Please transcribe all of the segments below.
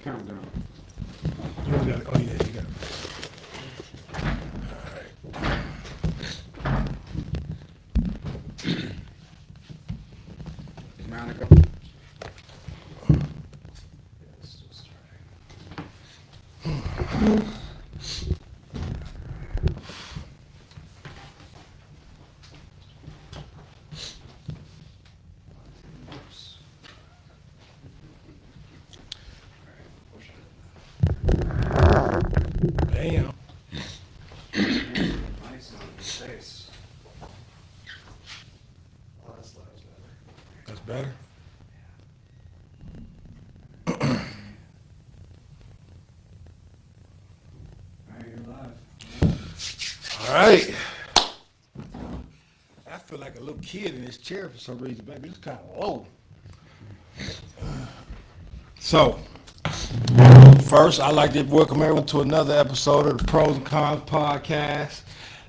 countdown. You only got it. Oh, yeah, you got it. Is Monica? Damn. Nice on his face. Oh, that's better. That's better. Alright, you're live. All right. I feel like a little kid in this chair for some reason, baby. It's kind of low. So, first, I'd like to welcome everyone to another episode of the Pros and Cons podcast.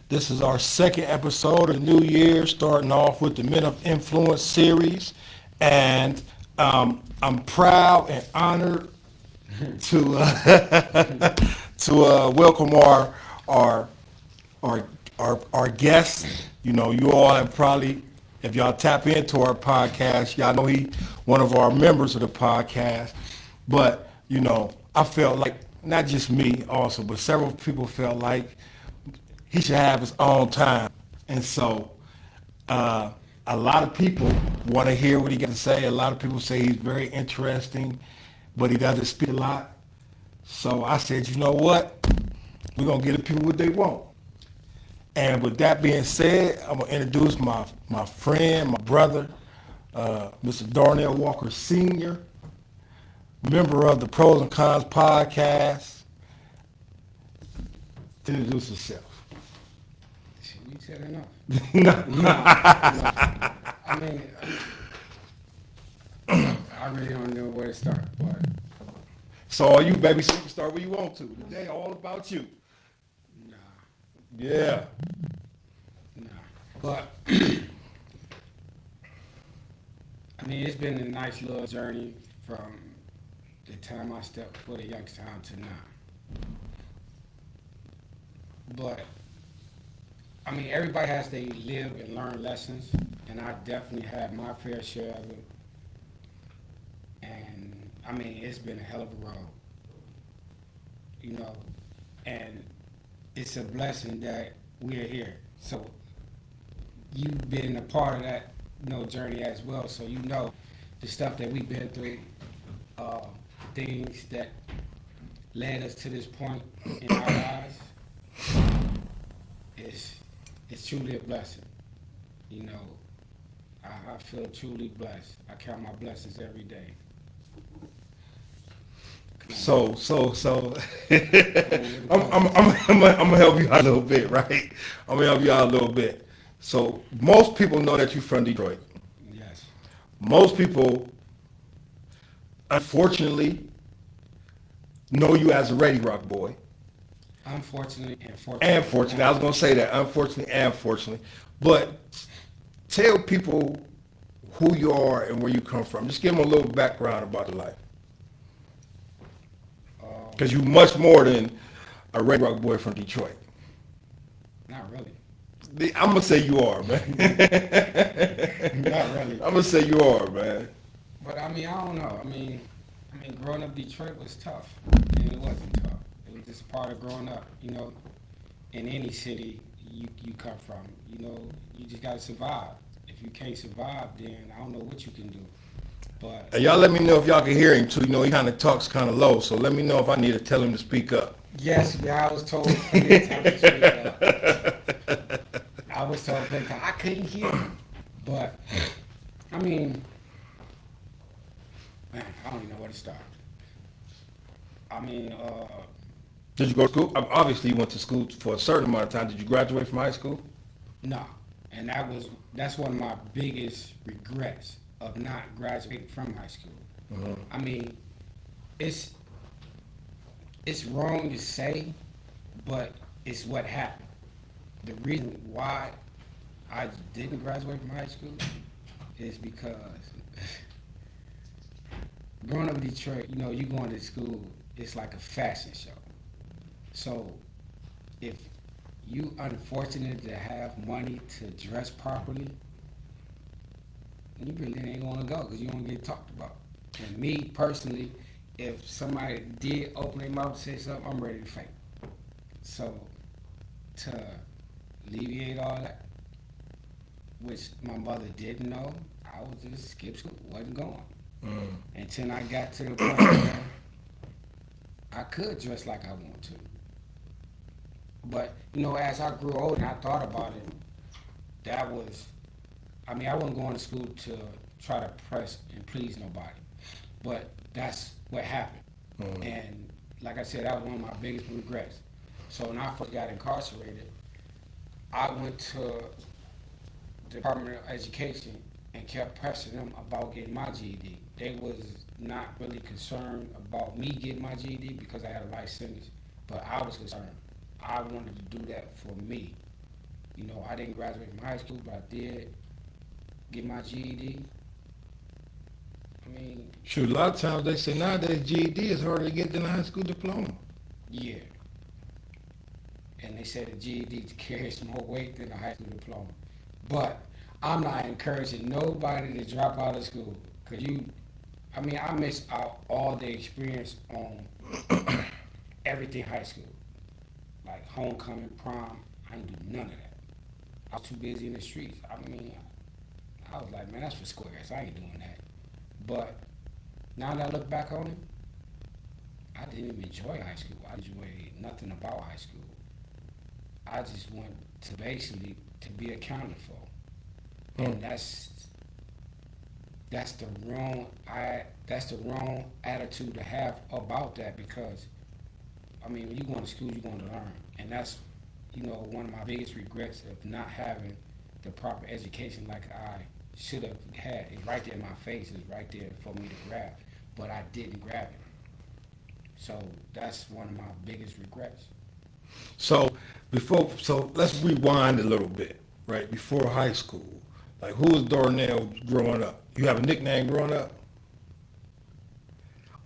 This is our second episode of the new year, starting off with the Men of Influence series. And I'm proud and honored to welcome our guests. You know, you all have probably, if y'all tap into our podcast, y'all know he one of our members of the podcast. But, you know, I felt like, not just me also, but several people felt like he should have his own time. And so a lot of people want to hear what he got to say. A lot of people say he's very interesting, but he doesn't speak a lot. So I said, you know what? We're going to give the people what they want. And with that being said, I'm going to introduce my friend, my brother, Mr. Darnell Walker Sr., member of the Pros and Cons podcast. Introduce yourself. Shit, you said enough. No. I mean, I really don't know where to start, but So are you, baby? So you can start where you want to. Today, all about you. nah. Yeah. But I mean, it's been a nice little journey from the time I stepped foot at Youngstown to now. But I mean, everybody has they live and learn lessons, and I definitely had my fair share of it. And I mean, it's been a hell of a road, you know, and it's a blessing that we're here. So you've been a part of that, you know, journey as well. So you know the stuff that we've been through, things that led us to this point in our lives. It's truly a blessing. You know, I feel truly blessed. I count my blessings every day. So, I'm gonna help you out a little bit, right? I'm gonna help you out a little bit. So, most people know that you're from Detroit. Yes. Most people, unfortunately, know you as a Ready Rock boy. Unfortunately and fortunately. And fortunately, I was gonna say that. Unfortunately and fortunately, but tell people who you are and where you come from. Just give them a little background about your life. Because you're much more than a Red Rock boy from Detroit. Not really. I'm going to say you are, man. Not really. I'm going to say you are, man. But I mean, I don't know. I mean, growing up in Detroit was tough, and it wasn't tough. It was just part of growing up. You know, in any city you come from, you know, you just gotta survive. If you can't survive, then I don't know what you can do. But And y'all let me know if y'all can hear him too. You know, he kind of talks kind of low, so let me know if I need to tell him to speak up. yes, I was told plenty of times to speak up. I was told plenty of times I couldn't hear him. But I mean, man, I don't even know where to start. I mean, Did you go to school? Obviously, you went to school for a certain amount of time. Did you graduate from high school? no. And that's one of my biggest regrets of not graduating from high school. Mm-hmm. I mean, it's wrong to say, but it's what happened. The reason why I didn't graduate from high school is because growing up in Detroit, you know, you going to school, it's like a fashion show. So if you unfortunate to have money to dress properly, you really ain't gonna go because you don't get talked about. And me personally, if somebody did open their mouth and say something, I'm ready to fight. So to alleviate all that, which my mother didn't know, I was just skip school, wasn't going. Until I got to the point where I could dress like I want to. But, you know, as I grew older and I thought about it, that was, I mean, I wasn't going to school to try to impress and please nobody. But that's what happened. And like I said, that was one of my biggest regrets. So when I first got incarcerated, I went to the Department of Education and kept pressing them about getting my GED. They was not really concerned about me getting my GED because I had a life sentence, but I was concerned. I wanted to do that for me. You know, I didn't graduate from high school, but I did get my GED. I mean, Shoot, a lot of times they say nowadays GED is harder to get than a high school diploma. yeah. And they said the GED carries more weight than a high school diploma. But I'm not encouraging nobody to drop out of school. Cause I missed out all the experience on everything high school. Like homecoming, prom, I didn't do none of that. I was too busy in the streets. I mean, I was like, man, that's for squares. I ain't doing that. But now that I look back on it, I didn't even enjoy high school. I enjoyed nothing about high school. I just want to basically to be accounted for, and that's the wrong attitude to have about that, because I mean, when you go to school, you're going to learn, and that's, you know, one of my biggest regrets of not having the proper education like I should have had. It's right there in my face. It's right there for me to grab, but I didn't grab it. So that's one of my biggest regrets. So let's rewind a little bit, right? Before high school, like who was Darnell growing up? You have a nickname growing up?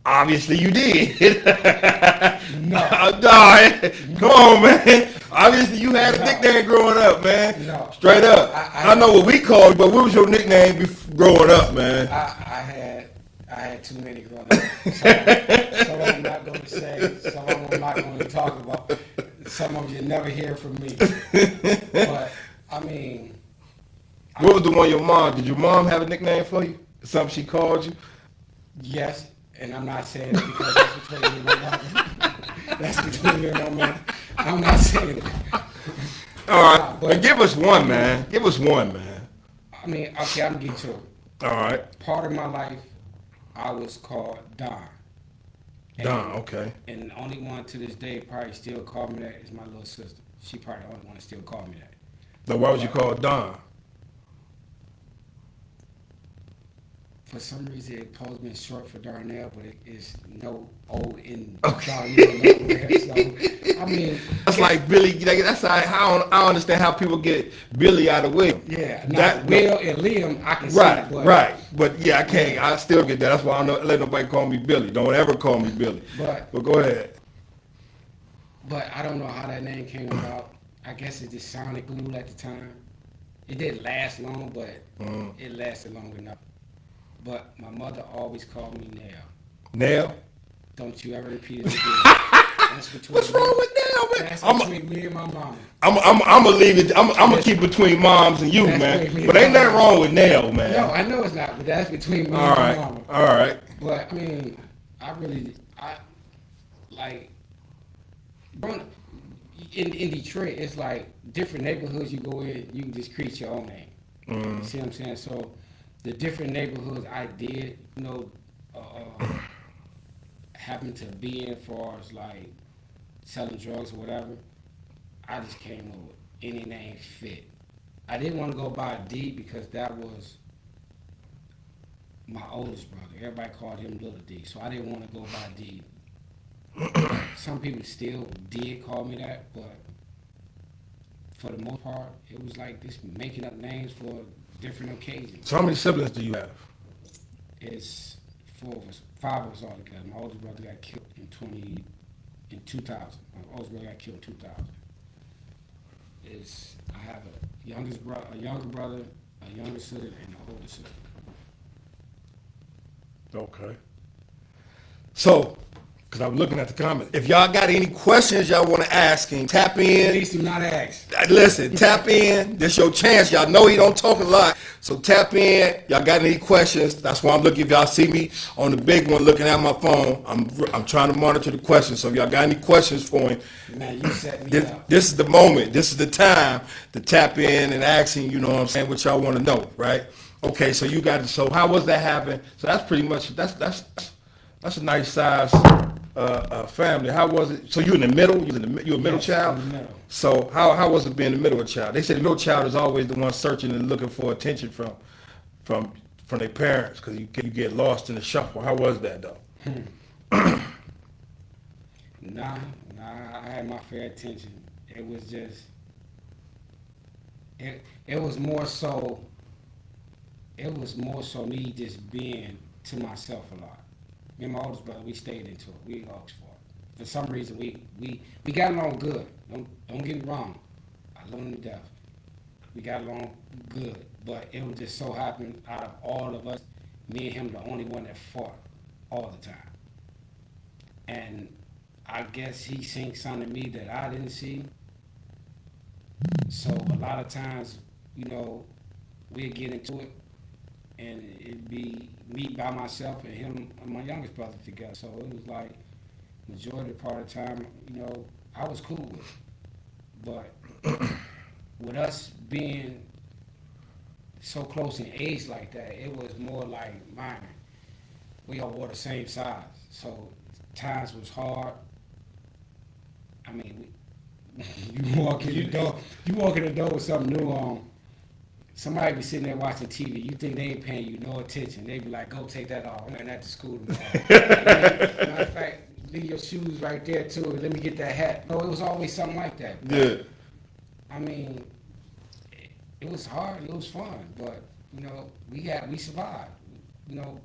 Obviously you did. No. No, come on, man. Obviously you had a nickname growing up, man. No. Straight up. I know what we called you, but what was your nickname growing up, man? I had too many growing up. Some I'm not going to say. Some of them I'm not going to talk about. Some of them you never hear from me. But I mean, What was the one your mom? Did your mom have a nickname for you? Something she called you? yes, and I'm not saying it because that's between me and my mom. That's between me and my mom. I'm not saying it. All right, but give us one, man. Give us one, man. I mean, okay, I'm going to get to it. All right. Part of my life, I was called Don. Don, okay. And the only one to this day probably still call me that is my little sister. She probably the only one that still call me that. So why was you called Don? For some reason, it supposed been short for Darnell, but it is no old in Darnell nowhere. So, I mean, That's like Billy. That's how I understand how people get Billy out of William. yeah, now Will and Liam, I can see, Right. But yeah, I can't. I still get that. That's why I don't let nobody call me Billy. Don't ever call me Billy. But go ahead. But I don't know how that name came about. I guess it just sounded cool at the time. It didn't last long, but it lasted long enough. But my mother always called me Nail. Nail? Don't you ever repeat it again. That's between What's wrong with Nail, man? That's between me and my mama. I'm gonna leave it. I'm gonna keep between moms and you, That's man. between me But and ain't my nothing mama. wrong with Nail, man. No, I know it's not, but that's between me All and right. my mama. All right. But I mean, I like growing up in Detroit. It's like different neighborhoods you go in, you can just create your own name. You see what I'm saying? So the different neighborhoods I did, you know, happened to be in, far as like selling drugs or whatever, I just came up with any name fit. I didn't want to go by D because that was my oldest brother. Everybody called him Little D, so I didn't want to go by D. Some people still did call me that, but for the most part, it was like this making up names for different occasions. So how many siblings do you have? It's five of us all together. My oldest brother got killed in 2000. My oldest brother got killed in 2000. I have a younger brother, a younger sister, and an older sister. Okay. So, because I'm looking at the comments, if y'all got any questions y'all want to ask him, tap in. Please do not ask. Listen, tap in. This your chance. Y'all know he don't talk a lot. So tap in. Y'all got any questions? That's why I'm looking. If y'all see me on the big one looking at my phone, I'm trying to monitor the questions. So if y'all got any questions for him, Man, you set me up. this is the moment. This is the time to tap in and ask him, you know what I'm saying, what y'all want to know, right? Okay, so you got it. So how was that happen? So that's pretty much, that's a nice size family. How was it? So you in the middle? You a middle Yes, child? in the middle. So how was it being the middle child? They say the middle child is always the one searching and looking for attention from their parents because you get lost in the shuffle. How was that though? Nah, I had my fair attention. It was just, it was more so me just being to myself a lot. Me and my oldest brother, we stayed into it. We always fought. For some reason, we got along good. Don't get me wrong. I love him to death. We got along good, but it was just so happened out of all of us, me and him the only one that fought all the time. And I guess he seen something in me that I didn't see. So a lot of times, we'd get into it, and it'd be me by myself and him and my youngest brother together. So it was like, majority of the part of the time, I was cool with it. But with us being so close in age like that, it was more like, man, we all wore the same size. So times was hard. I mean, you walk in the door with something new on. Somebody be sitting there watching TV. You think they ain't paying you no attention. They be like, go take that off. I'm wearing that to school tomorrow. Matter of fact, leave your shoes right there too. Let me get that hat. No, it was always something like that. But, Yeah. I mean, it was hard. It was fun. But, we survived.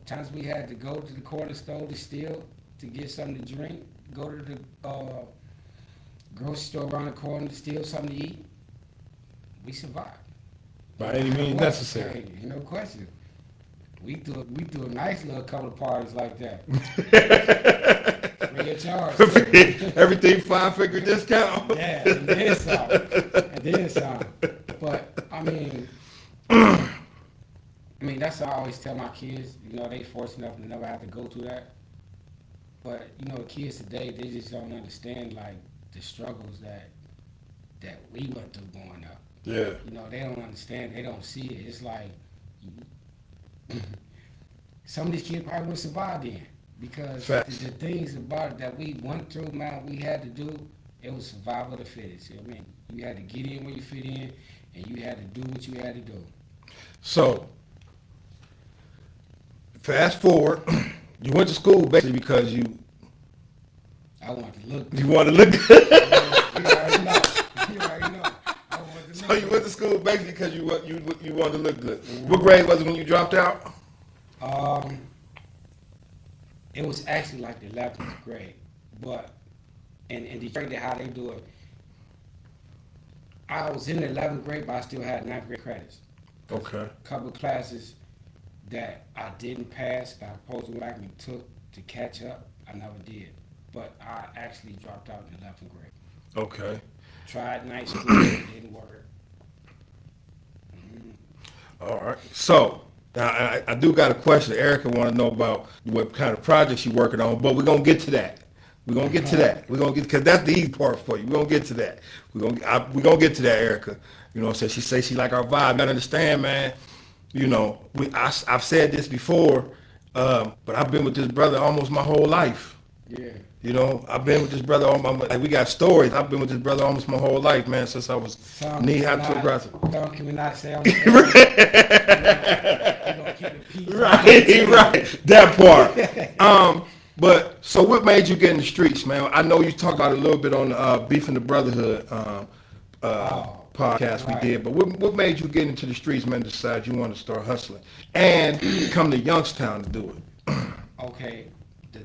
Times we had to go to the corner store to steal, to get something to drink, go to the grocery store around the corner to steal something to eat. We survived. By any means necessary. No question. We do a nice little couple of parties like that. Free of charge. Everything 5-figure discount. Yeah, and then some. But I mean, that's what I always tell my kids. They fortunate enough to never have to go through that. But the kids today, they just don't understand like the struggles that we went through growing up. Yeah. They don't understand. They don't see it. It's like some of these kids probably would survive then because the things about it that we went through, man, we had to do. It was survival of the fittest. You had to get in where you fit in, and you had to do what you had to do. So, fast forward, you went to school basically because I wanted to look. you wanted to look good. You already know. I wanted to So look you good. went to school basically because you wanted to look good. What grade was it when you dropped out? It was actually like the 11th grade, but in Detroit, how they do it, I was in the 11th grade, but I still had 9th grade credits. Okay. A couple of classes that I didn't pass, that I supposed to actually took to catch up, I never did. But I actually dropped out in the 11th grade. Okay. Tried night school, it didn't work. All right. So now I do got a question. Erica want to know about what kind of projects you're working on, but we're gonna get to that. We're gonna get to that. We're gonna get because that's the easy part for you. We're gonna get to that. We're gonna get to that, Erica. So she say she like our vibe. I understand, man. I've said this before, but I've been with this brother almost my whole life. Yeah. I've been with this brother all my like we got stories. I've been with this brother almost my whole life, man, since I was knee high to the grass. Can we not say I'm Right, that part. But so what made you get in the streets, man? I know you talked about it a little bit on the Beef and the Brotherhood podcast we did, but what made you get into the streets, man, decide you want to start hustling and come to Youngstown to do it? okay, the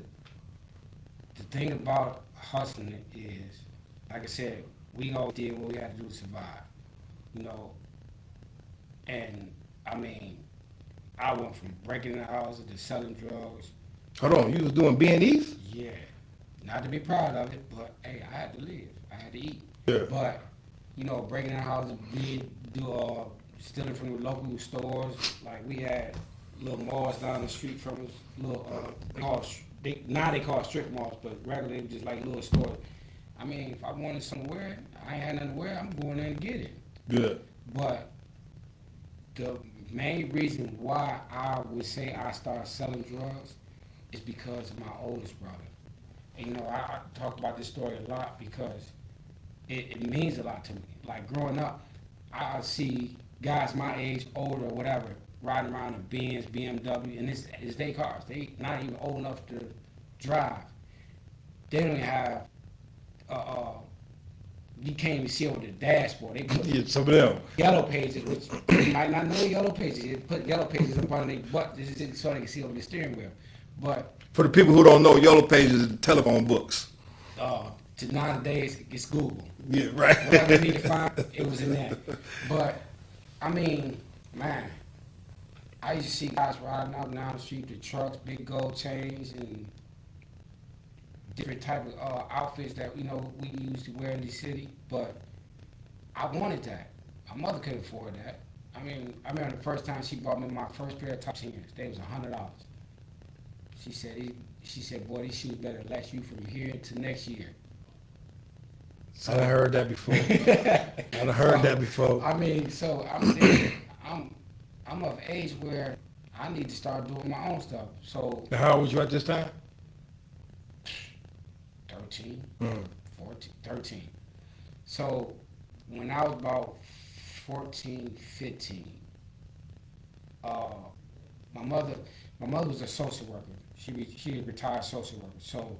thing about hustling is, like I said, we all did what we had to do to survive, you know. And I mean, I went from breaking the houses to selling drugs. Hold on, you was doing B&E's? Yeah, not to be proud of it, but hey, I had to live. I had to eat. Yeah. But you know, breaking in houses, stealing from the local stores. Like we had little malls down the street from us. Little now they call it strip malls, but regularly just like little stores. I mean, if I wanted somewhere, I ain't had nothing to wear. I'm going there and get it. Good. But the main reason why I would say I started selling drugs is because of my oldest brother. And, you know, I talk about this story a lot because it means a lot to me. Like growing up, I see guys my age, older, whatever, riding around in Benz, BMW, and it's their cars. They not even old enough to drive. They don't even have you can't even see over the dashboard. They put Yeah, some of them. yellow pages, which you might not know yellow pages. They put yellow pages up on their butt so they can see over the steering wheel. But For the people who don't know, Yellow Pages is telephone books. to nowadays, it's Google. Yeah, right. Whatever you need to find, it was in there. But I mean, man, I used to see guys riding up and down the street with trucks, big gold chains, and different type of outfits that we used to wear in the city. But I wanted that. My mother couldn't afford that. I mean, I remember the first time she bought me my first pair of top shoes. They was $100. She said, boy, these shoes better last you from here to next year. I done heard that before. I done heard that before. I mean, so I'm saying, I'm of age where I need to start doing my own stuff. So Now, how old was you at this time? 13, 14, 13. So when I was about 14, 15, my mother was a social worker. She a retired social worker. So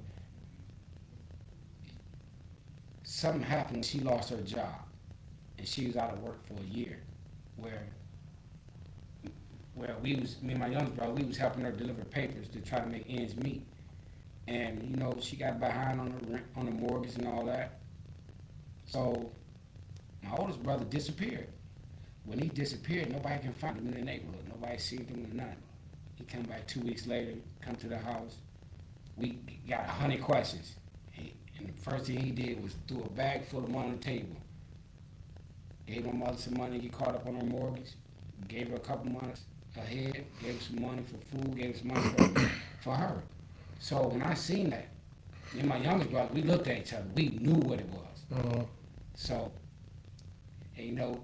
something happened. She lost her job, and she was out of work for a year. Where me and my youngest brother, we was helping her deliver papers to try to make ends meet. And you know, she got behind on the rent, on the mortgage and all that. So my oldest brother disappeared. When he disappeared, nobody can find him in the neighborhood. Nobody seen him or nothing. He come back 2 weeks later, come to the house. We got 100 questions. And the first thing he did was threw a bag full of money on the table. Gave my mother some money to get caught up on her mortgage. Gave her a couple months ahead. Gave her some money for food. Gave her some money for her. So when I seen that, me and my youngest brother, we looked at each other. We knew what it was. Uh-huh. So, and, you know,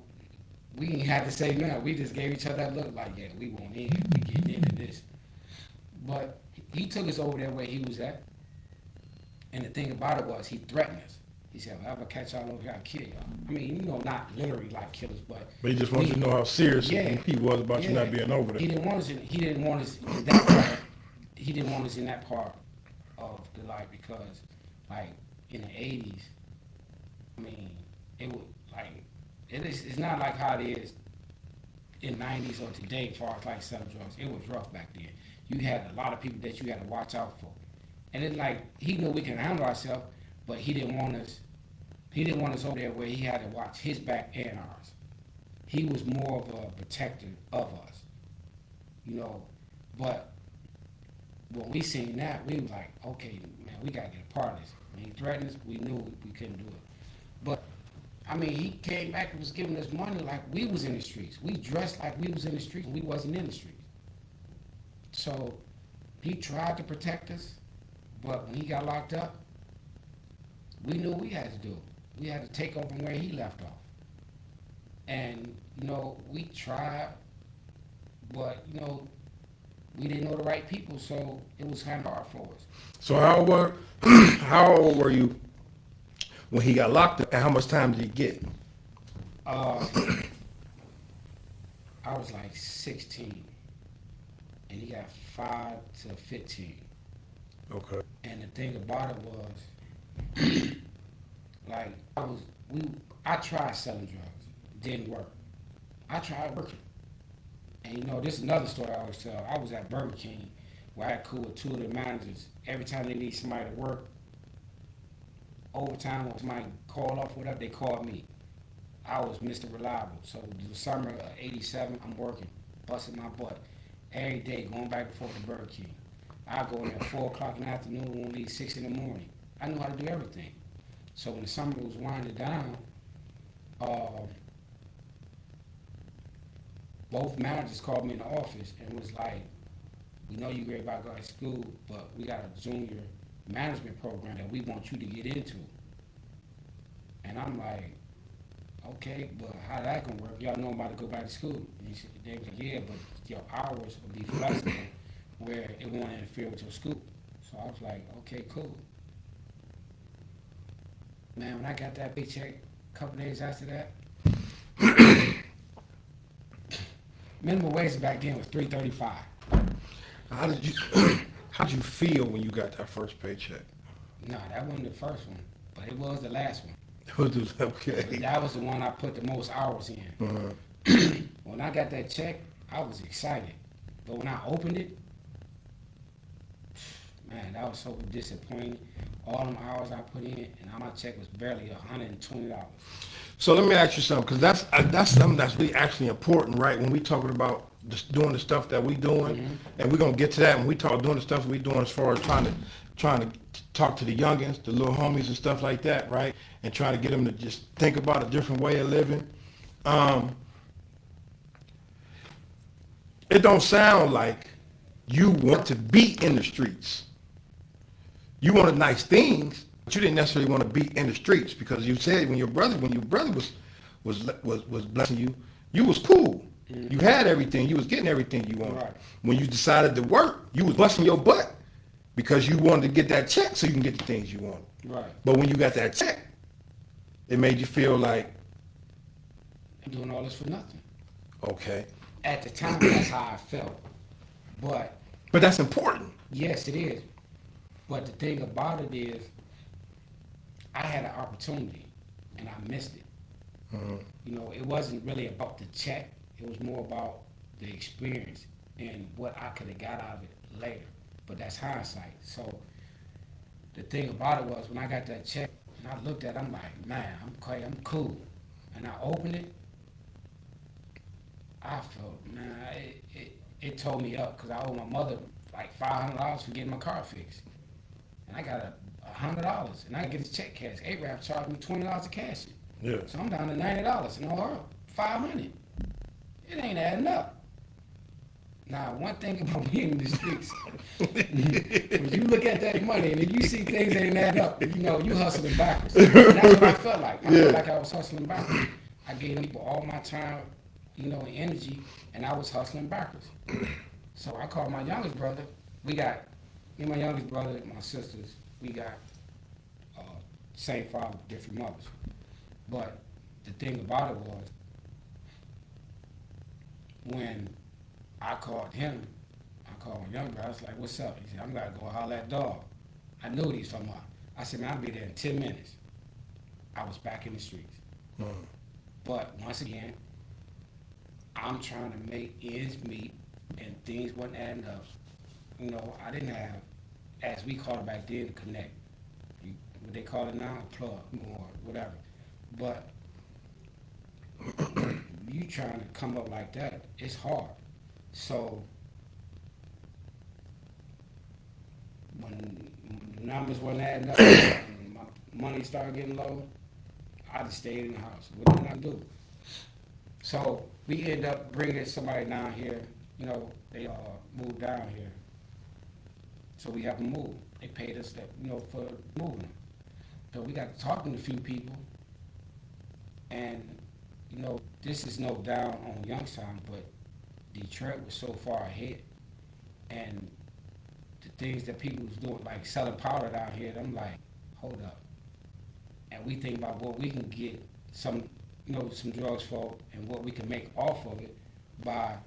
we didn't have to say nothing. We just gave each other that look like, yeah, we want in. We getting into this. But he took us over there where he was at. And the thing about it was, he threatened us. He said, if I ever catch y'all over here, I'll kill y'all. I mean, you know, not literally like killers, but he just wants you to know how serious he was about you not being over there. He didn't want us in that part. He didn't want us in that part of the life because, like, in the 80s, I mean, it was like, it's not like how it is in the 90s or today as far as like selling drugs. It was rough back then. You had a lot of people that you had to watch out for. And then, like, he knew we can handle ourselves, but he didn't want us over there where he had to watch his back and ours. He was more of a protector of us, you know. But when we seen that, we was like, okay, man, we gotta get a part of this. When he threatened us, we knew we couldn't do it. But I mean, he came back and was giving us money like we was in the streets. We dressed like we was in the streets, and we wasn't in the streets. So he tried to protect us, but when he got locked up, we knew what we had to do. We had to take over from where he left off. And, you know, we tried, but, you know, we didn't know the right people, so it was kind of hard for us. So how old were you when he got locked up, and how much time did he get? I was like 16, and he got 5 to 15. Okay. And the thing about it was, like, I tried selling drugs, didn't work. I tried working. And you know, this is another story I always tell. I was at Burger King where I had cool with two of the managers. Every time they need somebody to work, overtime or somebody called off, whatever, they called me. I was Mr. Reliable. So the summer of '87, I'm working, busting my butt every day, going back and forth to Burger King. I go in at 4 o'clock in the afternoon, won't leave 6 in the morning. I knew how to do everything. So when the summer was winding down, both managers called me in the office and was like, we know you're great about going to school, but we got a junior management program that we want you to get into. And I'm like, okay, but how that gonna work? Y'all know I'm about to go back to school. And they was like, yeah, but your hours will be flexible where it won't interfere with your school. So I was like, okay, cool. Man, when I got that paycheck a couple days after that, minimum wage back then was $3.35. How did you how'd you feel when you got that first paycheck? No, that wasn't the first one, but it was the last one. Okay. But that was the one I put the most hours in. When I got that check, I was excited. But when I opened it, man, that was so disappointing. All them hours I put in, and my check was barely $120. So let me ask you something, because that's something that's really actually important, right? When we talking about just doing the stuff that we doing, and we're gonna get to that when we talk doing the stuff we doing as far as trying to talk to the youngins, the little homies and stuff like that, right? And trying to get them to just think about a different way of living. It don't sound like you want to be in the streets. You wanted nice things, but you didn't necessarily want to be in the streets, because you said when your brother was blessing you, you was cool. You had everything. You was getting everything you wanted. Right. When you decided to work, you was busting your butt because you wanted to get that check so you can get the things you wanted. Right. But when you got that check, it made you feel like, I'm doing all this for nothing. okay. At the time, that's how I felt. But That's important. yes, it is. But the thing about it is, I had an opportunity, and I missed it. You know, it wasn't really about the check. It was more about the experience and what I could have got out of it later. But that's hindsight. So the thing about it was, when I got that check, and I looked at it, I'm like, man, I'm cool. And I opened it, I felt, man, it tore me up, because I owed my mother like $500 for getting my car fixed. And I got $100, and I get this check cash. Abraham charged me $20 to cash it. Yeah. So I'm down to $90, and her $500. It ain't adding up. Now, one thing about being in the streets, when you look at that money and if you see things ain't adding up, you know, you hustling backwards. And that's what I felt like. I felt like I was hustling backwards. I gave people all my time, you know, and energy, and I was hustling backwards. So I called my youngest brother. Me and my youngest brother and my sisters, we got same father, different mothers. But the thing about it was, when I called him, I called my younger brother, I was like, what's up? He said, I'm going to go holler at dog. I knew what he was talking about. I said, man, I'll be there in 10 minutes. I was back in the streets. But once again, I'm trying to make ends meet, and things wasn't adding up. You know, I didn't have, as we called it back then, connect. What they call it now, a plug or whatever. But you trying to come up like that, it's hard. So when the numbers weren't adding up, and my money started getting low, I just stayed in the house. What did I do? So we ended up bringing somebody down here. You know, they moved down here. So we have them move. They paid us that, you know, for moving. So we got to talking to a few people, and you know, this is no down on Youngstown, but Detroit was so far ahead, and the things that people was doing, like selling powder down here, I'm like, hold up. And we think about what we can get some drugs for, and what we can make off of it by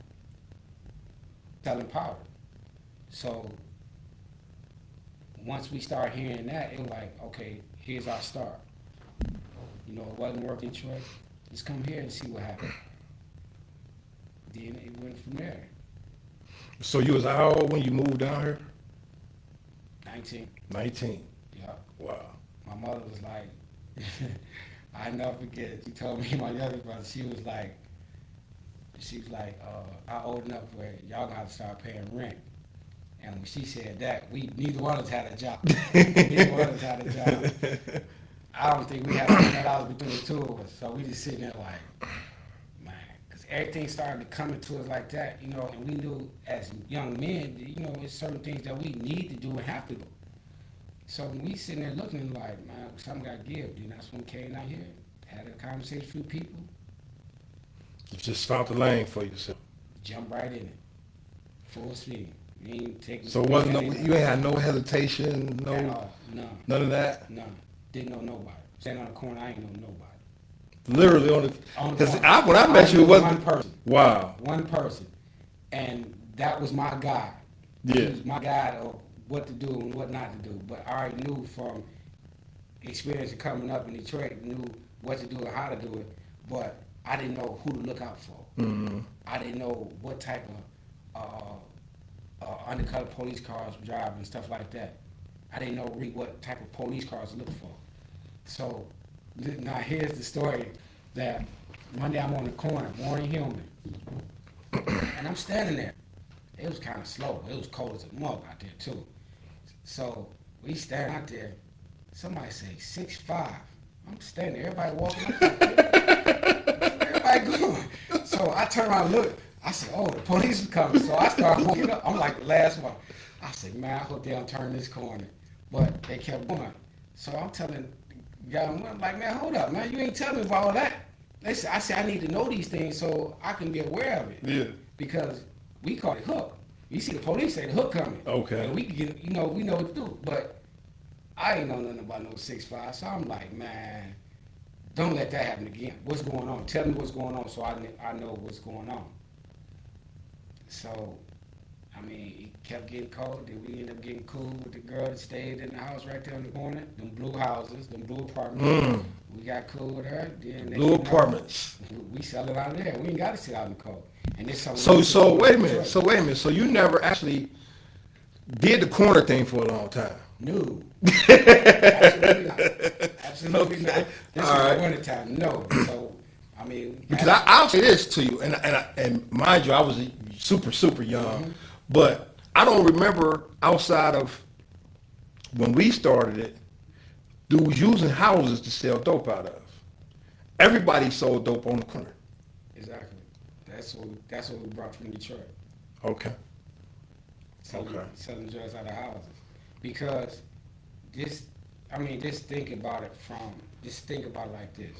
selling powder. So once we start hearing that, it was like, okay, here's our start. You know, it wasn't working in Detroit. Let's come here and see what happens. Then it went from there. So you was how old when you moved down here? 19. 19. Yeah. Wow. My mother was like, I never forget. She told me, my younger brother, she was like, I'm old enough where y'all gonna have to start paying rent. And when she said that, neither one of us had a job. Neither one of us had a job. I don't think we had $100 between the two of us. So we just sitting there like, man, because everything started to come into us like that, you know, and we knew as young men, you know, it's certain things that we need to do and have to do. So when we sitting there looking like, man, something got to give. Then that's when we came out here, had a conversation with a few people, You just found the lane for yourself. jumped right in it, full speed. You ain't taking. So wasn't no, you ain't had no hesitation, at no all. None. none of that. None. Didn't know nobody. Standing on the corner, I ain't know nobody. Literally on the. On the Because corner. when I met you, it knew wasn't. one person. Wow. One person, and that was my guide. Yeah. He was my guide of what to do and what not to do. But I already knew from experience of coming up in Detroit, knew what to do and how to do it. But I didn't know who to look out for. Mm-hmm. I didn't know what type of undercover police cars drive and stuff like that. I didn't know really what type of police cars to look for. So now here's the story that one day I'm on the corner, Warren Hillman, and I'm standing there. It was kind of slow. It was cold as a mug out there too. So we standing out there. Somebody say 6'5". I'm standing there. Everybody walking up. Everybody going. So I turn around and look. I said, oh, the police is coming. So I started walking up. I'm like the last one. I said, man, I hope they don't turn this corner. But they kept going. So I'm telling the guy, I'm like, man, hold up, man. You ain't telling me about all that. Listen, I said, I need to know these things so I can be aware of it. Yeah. Because we call it hook. You see the police say the hook coming. Okay. And we can get, you know, we know what to do. But I ain't know nothing about no 6'5". So I'm like, man, don't let that happen again. What's going on? Tell me what's going on so I know what's going on. So, I mean, it kept getting cold. Then we ended up getting cool with the girl that stayed in the house right there in the corner. Them blue houses, them blue apartments. We got cool with her. Then Blue apartments. We sell it out there. We ain't got to sit out in the cold. And this So wait a minute. So wait a minute. So you never actually did the corner thing for a long time. No. Absolutely not. Absolutely not. Okay. This All is right. the winter time. No. So, I mean. Because I'll say this to you, and mind you, I was super young, but I don't remember outside of when we started it, dudes using houses to sell dope out of. Everybody sold dope on the corner. Exactly. That's what we brought from Detroit. Okay. Selling drugs out of houses. Because just think about it like this.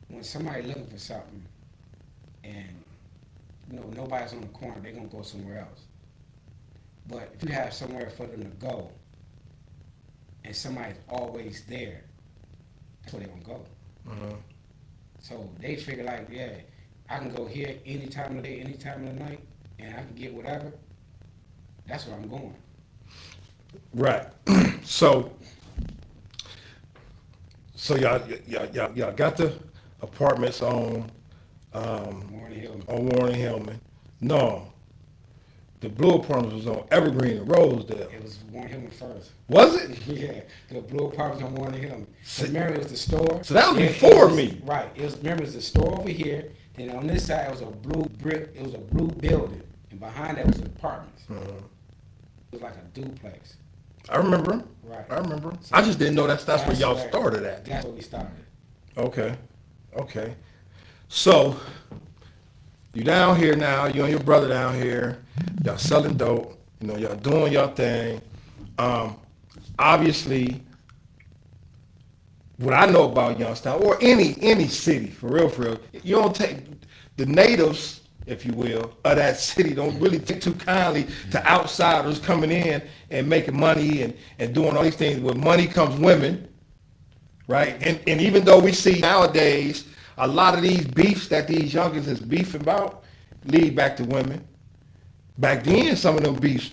When somebody looking for something and nobody's on the corner, they're gonna go somewhere else. But if you have somewhere for them to go and somebody's always there, that's where they're gonna go. Uh-huh. So they figure like, yeah, I can go here any time of the day, any time of the night, and I can get whatever. That's where I'm going. Right. So y'all got the apartments on Warren Hillman. No, the blue apartments was on Evergreen and Rosedale. It was Warren Hillman first. Was it? Yeah, the blue apartments on Warren Hillman. Remember, it was the store. So that was Yeah, before me. Right. Remember, it was the store over here. Then on this side, it was a blue brick. It was a blue building, and behind that was the apartments. It was like a duplex. I remember 'em. Right. I remember 'em. I just didn't know that's where y'all started at. That's where we started. Okay. So you down here now, you and your brother down here, y'all selling dope, y'all doing your thing. Obviously, what I know about Youngstown, or any city, for real, you don't take the natives, if you will, of that city don't really take too kindly to outsiders coming in and making money and doing all these things. With money comes women, right? And even though we see nowadays a lot of these beefs that these youngins is beefing about lead back to women. Back then, some of them beefs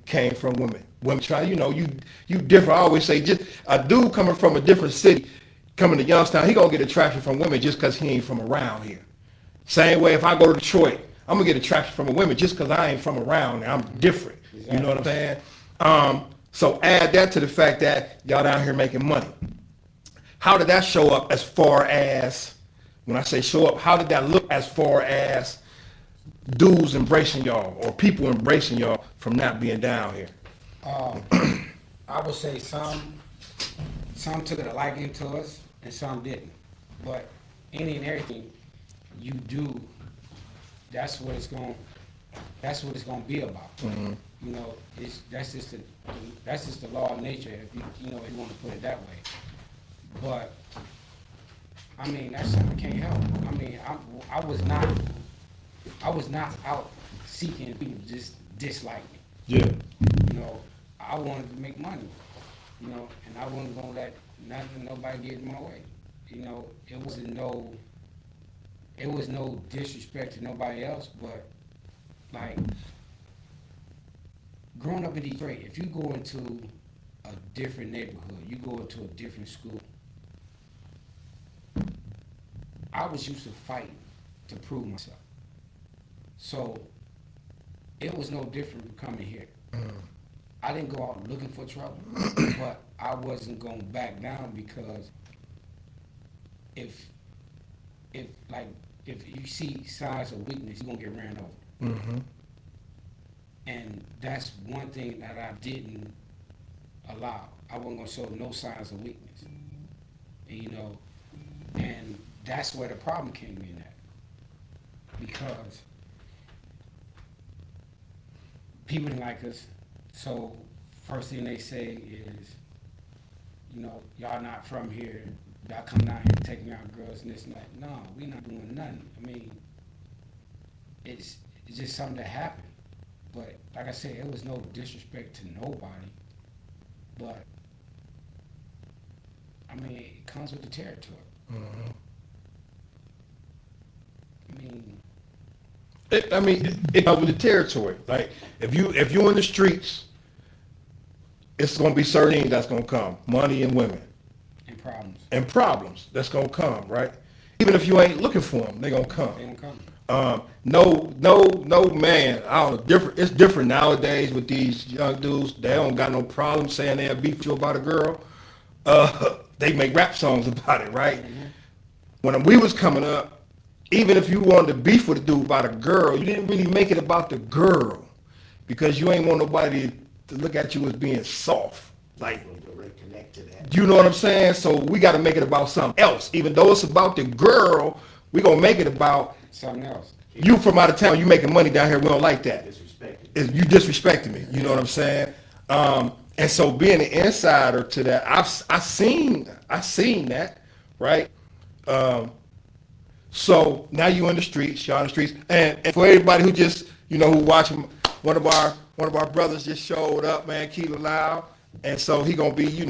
came from women. Women try, you different. I always say, just a dude coming from a different city, coming to Youngstown, he gonna get attraction from women just because he ain't from around here. Same way, if I go to Detroit, I'm gonna get attraction from a woman just because I ain't from around there. I'm different. You know what I'm saying? So add that to the fact that y'all down here making money. How did that show up as far as, when I say show up, how did that look as far as dudes embracing y'all or people embracing y'all from not being down here? I would say some took a liking to us and some didn't. But any and everything you do, that's what it's going to be about. Mm-hmm. You know, that's just the law of nature, if you want to put it that way. But I mean, that's something I can't help. I mean, I was not out seeking people to just dislike me. Yeah. You know, I wanted to make money. You know, and I wasn't gonna let nobody get in my way. You know, it was no disrespect to nobody else, but like growing up in Detroit, if you go into a different neighborhood, you go into a different school. I was used to fighting to prove myself. So it was no different coming here. I didn't go out looking for trouble, but I wasn't going to back down because if you see signs of weakness, you're going to get ran over. Mm-hmm. And that's one thing that I didn't allow. I wasn't going to show no signs of weakness. You know, and that's where the problem came in at. Because people didn't like us. So first thing they say is, you know, y'all not from here. Y'all come down here taking out girls and this and that. No, we not doing nothing. I mean, it's just something that happened. But like I said, it was no disrespect to nobody. But I mean, it comes with the territory. Mm-hmm. I mean, It comes with the territory. Like if you're in the streets, it's gonna be certain things that's gonna come. Money and women. and problems. Problems that's gonna come, right? Even if you ain't looking for them, they gonna come. They don't come. No, man. I don't know. It's different nowadays with these young dudes. They don't got no problem saying they'll beef you about a girl. They make rap songs about it, right? Mm-hmm. When we was coming up, even if you wanted to beef with a dude about a girl, you didn't really make it about the girl because you ain't want nobody to look at you as being soft. Like, Connect to that. you know what I'm saying? So we got to make it about something else. Even though it's about the girl, we gonna make it about Something else. you from out of town. You making money down here. We don't like that. Disrespected. You disrespecting me. You know what I'm saying? And so being an insider to that, I seen that, right? So now you in the streets, y'all in the streets, and for everybody who just who watching, one of our brothers just showed up, man, Keelan Loud, and so he gonna be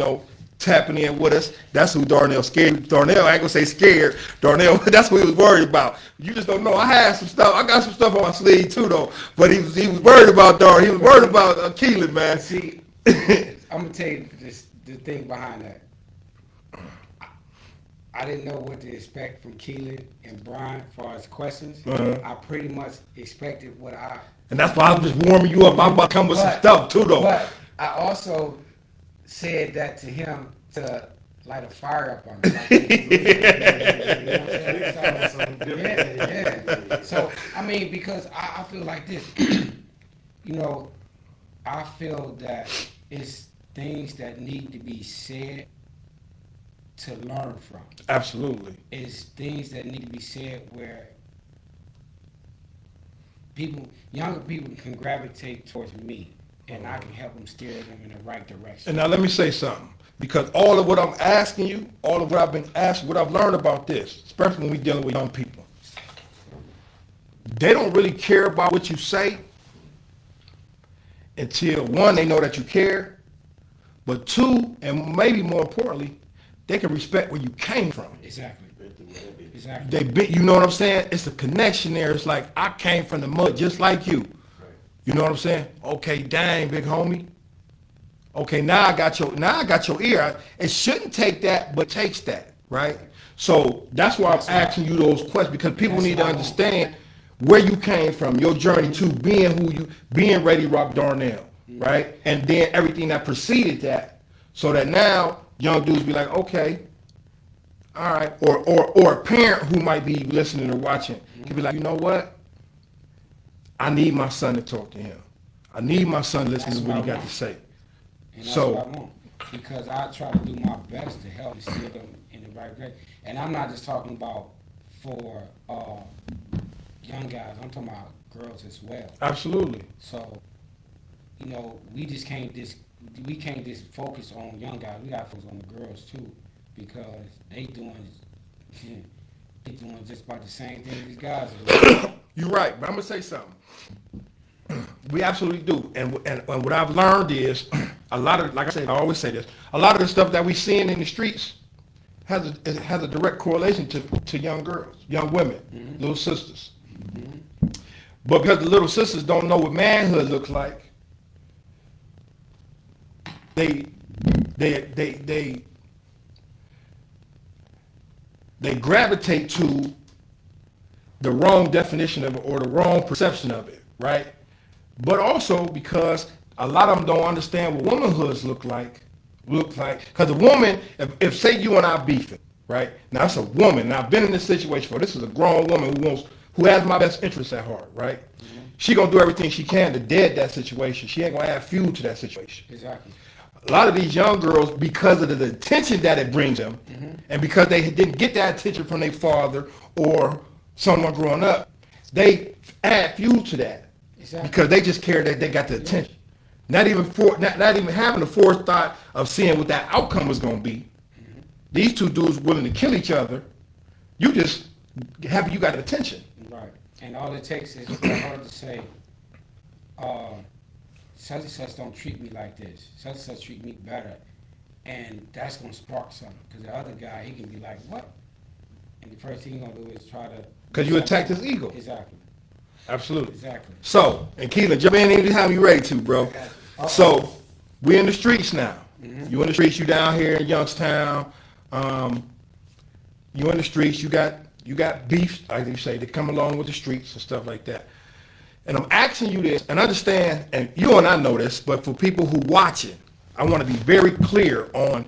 tapping in with us. That's who Darnell scared. Darnell, I ain't gonna say scared. Darnell, that's what he was worried about. You just don't know. I had some stuff. I got some stuff on my sleeve too, though. But he was worried about Darnell. He was worried about Keelan, man. See, I'm gonna tell you the thing behind that. I didn't know what to expect from Keelan and Brian as far as questions. Uh-huh. I pretty much expected what I. And that's why I'm just warming you up. I'm about to come with some stuff too, though. But I also said that to him to light a fire up on him. Yeah. So I mean, because I feel like this, I feel that it's things that need to be said to learn from. Absolutely. It's things that need to be said where younger people can gravitate towards me, and I can help them steer them in the right direction. And now let me say something, because all of what I'm asking you, all of what I've been asking, what I've learned about this, especially when we're dealing with young people, they don't really care about what you say until, one, they know that you care, but two, and maybe more importantly, they can respect where you came from. Exactly. You know what I'm saying? It's a connection there. It's like, I came from the mud just like you. You know what I'm saying? Okay, dang, big homie. Okay, now I got your ear. It shouldn't take that, but takes that, right? So that's why I'm asking you those questions, because people need to understand where you came from, your journey to being Ready Rock Darnell, right? And then everything that preceded that, so that now young dudes be like, okay, all right, or a parent who might be listening or watching can be like, you know what? I need my son to talk to him. I need my son to listen That's to what he what I got want. to say. And that's So- what I want. Because I try to do my best to help steer them in the right way. And I'm not just talking about for young guys. I'm talking about girls as well. Absolutely. So, you know, we can't just focus on young guys. We got to focus on the girls too, because they doing just about the same thing these guys are doing. You're right, but I'm gonna say something. We absolutely do, and what I've learned is a lot of, like I said, I always say this. A lot of the stuff that we seeing in the streets has a direct correlation to young girls, young women, little sisters. But because the little sisters don't know what manhood looks like, they gravitate to the wrong definition of it or the wrong perception of it, right? But also because a lot of them don't understand what womanhoods look like. Because a woman, if say you and I beefing, right? Now that's a woman. Now I've been in this situation before. This is a grown woman who has my best interests at heart, right? She gonna do everything she can to dead that situation. She ain't gonna add fuel to that situation. Exactly. A lot of these young girls, because of the attention that it brings them, and because they didn't get that attention from their father or someone growing up, they add fuel to that. Exactly. Because they just care that they got the attention. Not even having the forethought of seeing what that outcome was going to be. These two dudes willing to kill each other. You just happy you got attention. Right. And all it takes is for her to say, such and such don't treat me like this. Such and such treat me better. And that's going to spark something. Because the other guy, he can be like, what? And the first thing he's going to do is try to... Because you attacked his ego. Exactly. Absolutely. Exactly. So, and Keelan, jump in anytime you're ready to, bro. So, we're in the streets now. You in the streets, you down here in Youngstown. You in the streets, you got beef, like you say, that come along with the streets and stuff like that. And I'm asking you this, and understand, and you and I know this, but for people who watching, I want to be very clear on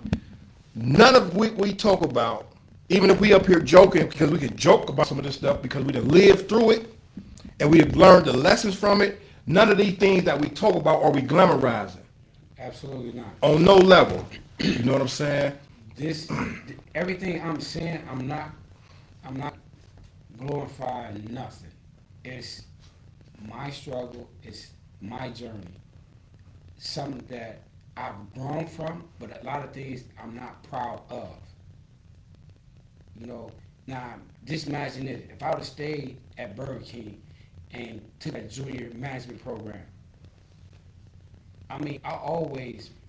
none of what we talk about, even if we up here joking, because we can joke about some of this stuff because we done lived through it, and we have learned the lessons from it. None of these things that we talk about are we glamorizing. Absolutely not. On no level. You know what I'm saying? Everything I'm saying, I'm not glorifying nothing. It's my struggle. It's my journey. Something that I've grown from, but a lot of things I'm not proud of. You know, now just imagine this: if I would have stayed at Burger King and took that junior management program. I mean,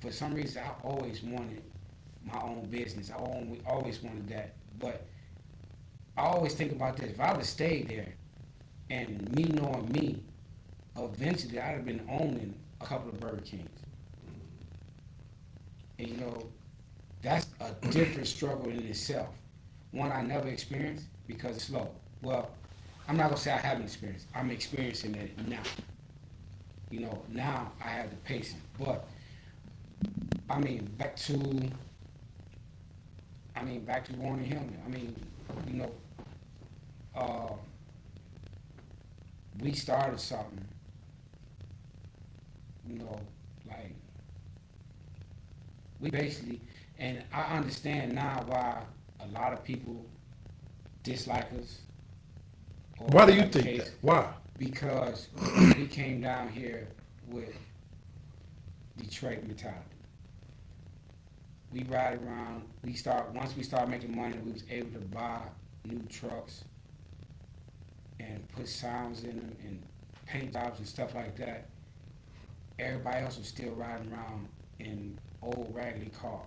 for some reason, I always wanted my own business. I always wanted that. But I always think about this. If I would have stayed there, and me knowing me, eventually I'd have been owning a couple of Burger Kings. And you know, that's a different struggle in itself. One I never experienced because it's slow. Well, I'm not gonna say I haven't experienced. I'm experiencing it now. You know, now I have the patience. But I mean, back to Warren Hillman. I mean, you know, we started something. You know, like we basically, and I understand now why a lot of people dislike us. Why do you think that? Why? Because we came down here with Detroit mentality. We ride around. Once we started making money, we was able to buy new trucks and put sounds in them and paint jobs and stuff like that. Everybody else was still riding around in old raggedy cars.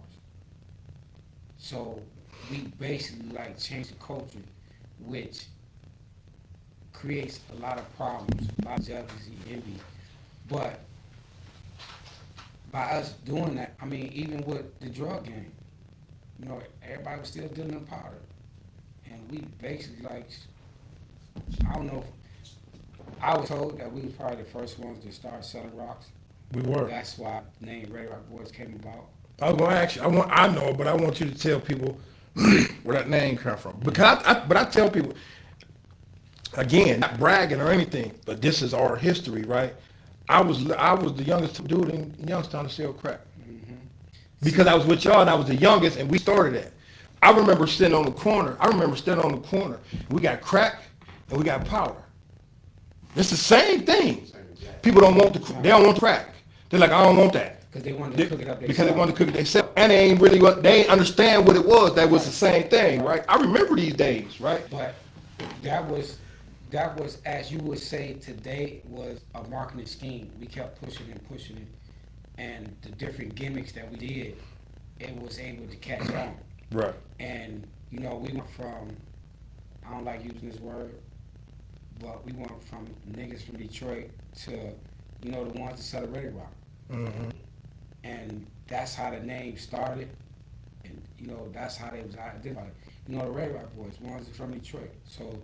So we basically like changed the culture, which creates a lot of problems, a lot of jealousy, envy. But by us doing that, I mean, even with the drug game, you know, everybody was still dealing in powder. And we basically like, I don't know, I was told that we were probably the first ones to start selling rocks. We were. That's why the name Red Rock Boys came about. I was going to ask you. I know, but I want you to tell people where that name come from. Because I tell people, again, not bragging or anything, but this is our history, right? I was the youngest dude in Youngstown to sell crack. Mm-hmm. Because I was with y'all and I was the youngest and we started that. I remember standing on the corner. We got crack and we got powder. It's the same thing. People don't want they don't want crack. They're like, I don't want that. Because they wanted to cook it up Because they wanted to cook it themselves. And they ain't understand what it was. That was the same thing, right? I remember these days, right? But that was, as you would say today, was a marketing scheme. We kept pushing it. And the different gimmicks that we did, it was able to catch on. Right. And, we went from, I don't like using this word, but we went from niggas from Detroit to, the ones that celebrated rock. Mm-hmm. And that's how the name started. And, that's how they was identified. The Red Rock Boys, ones that from Detroit. So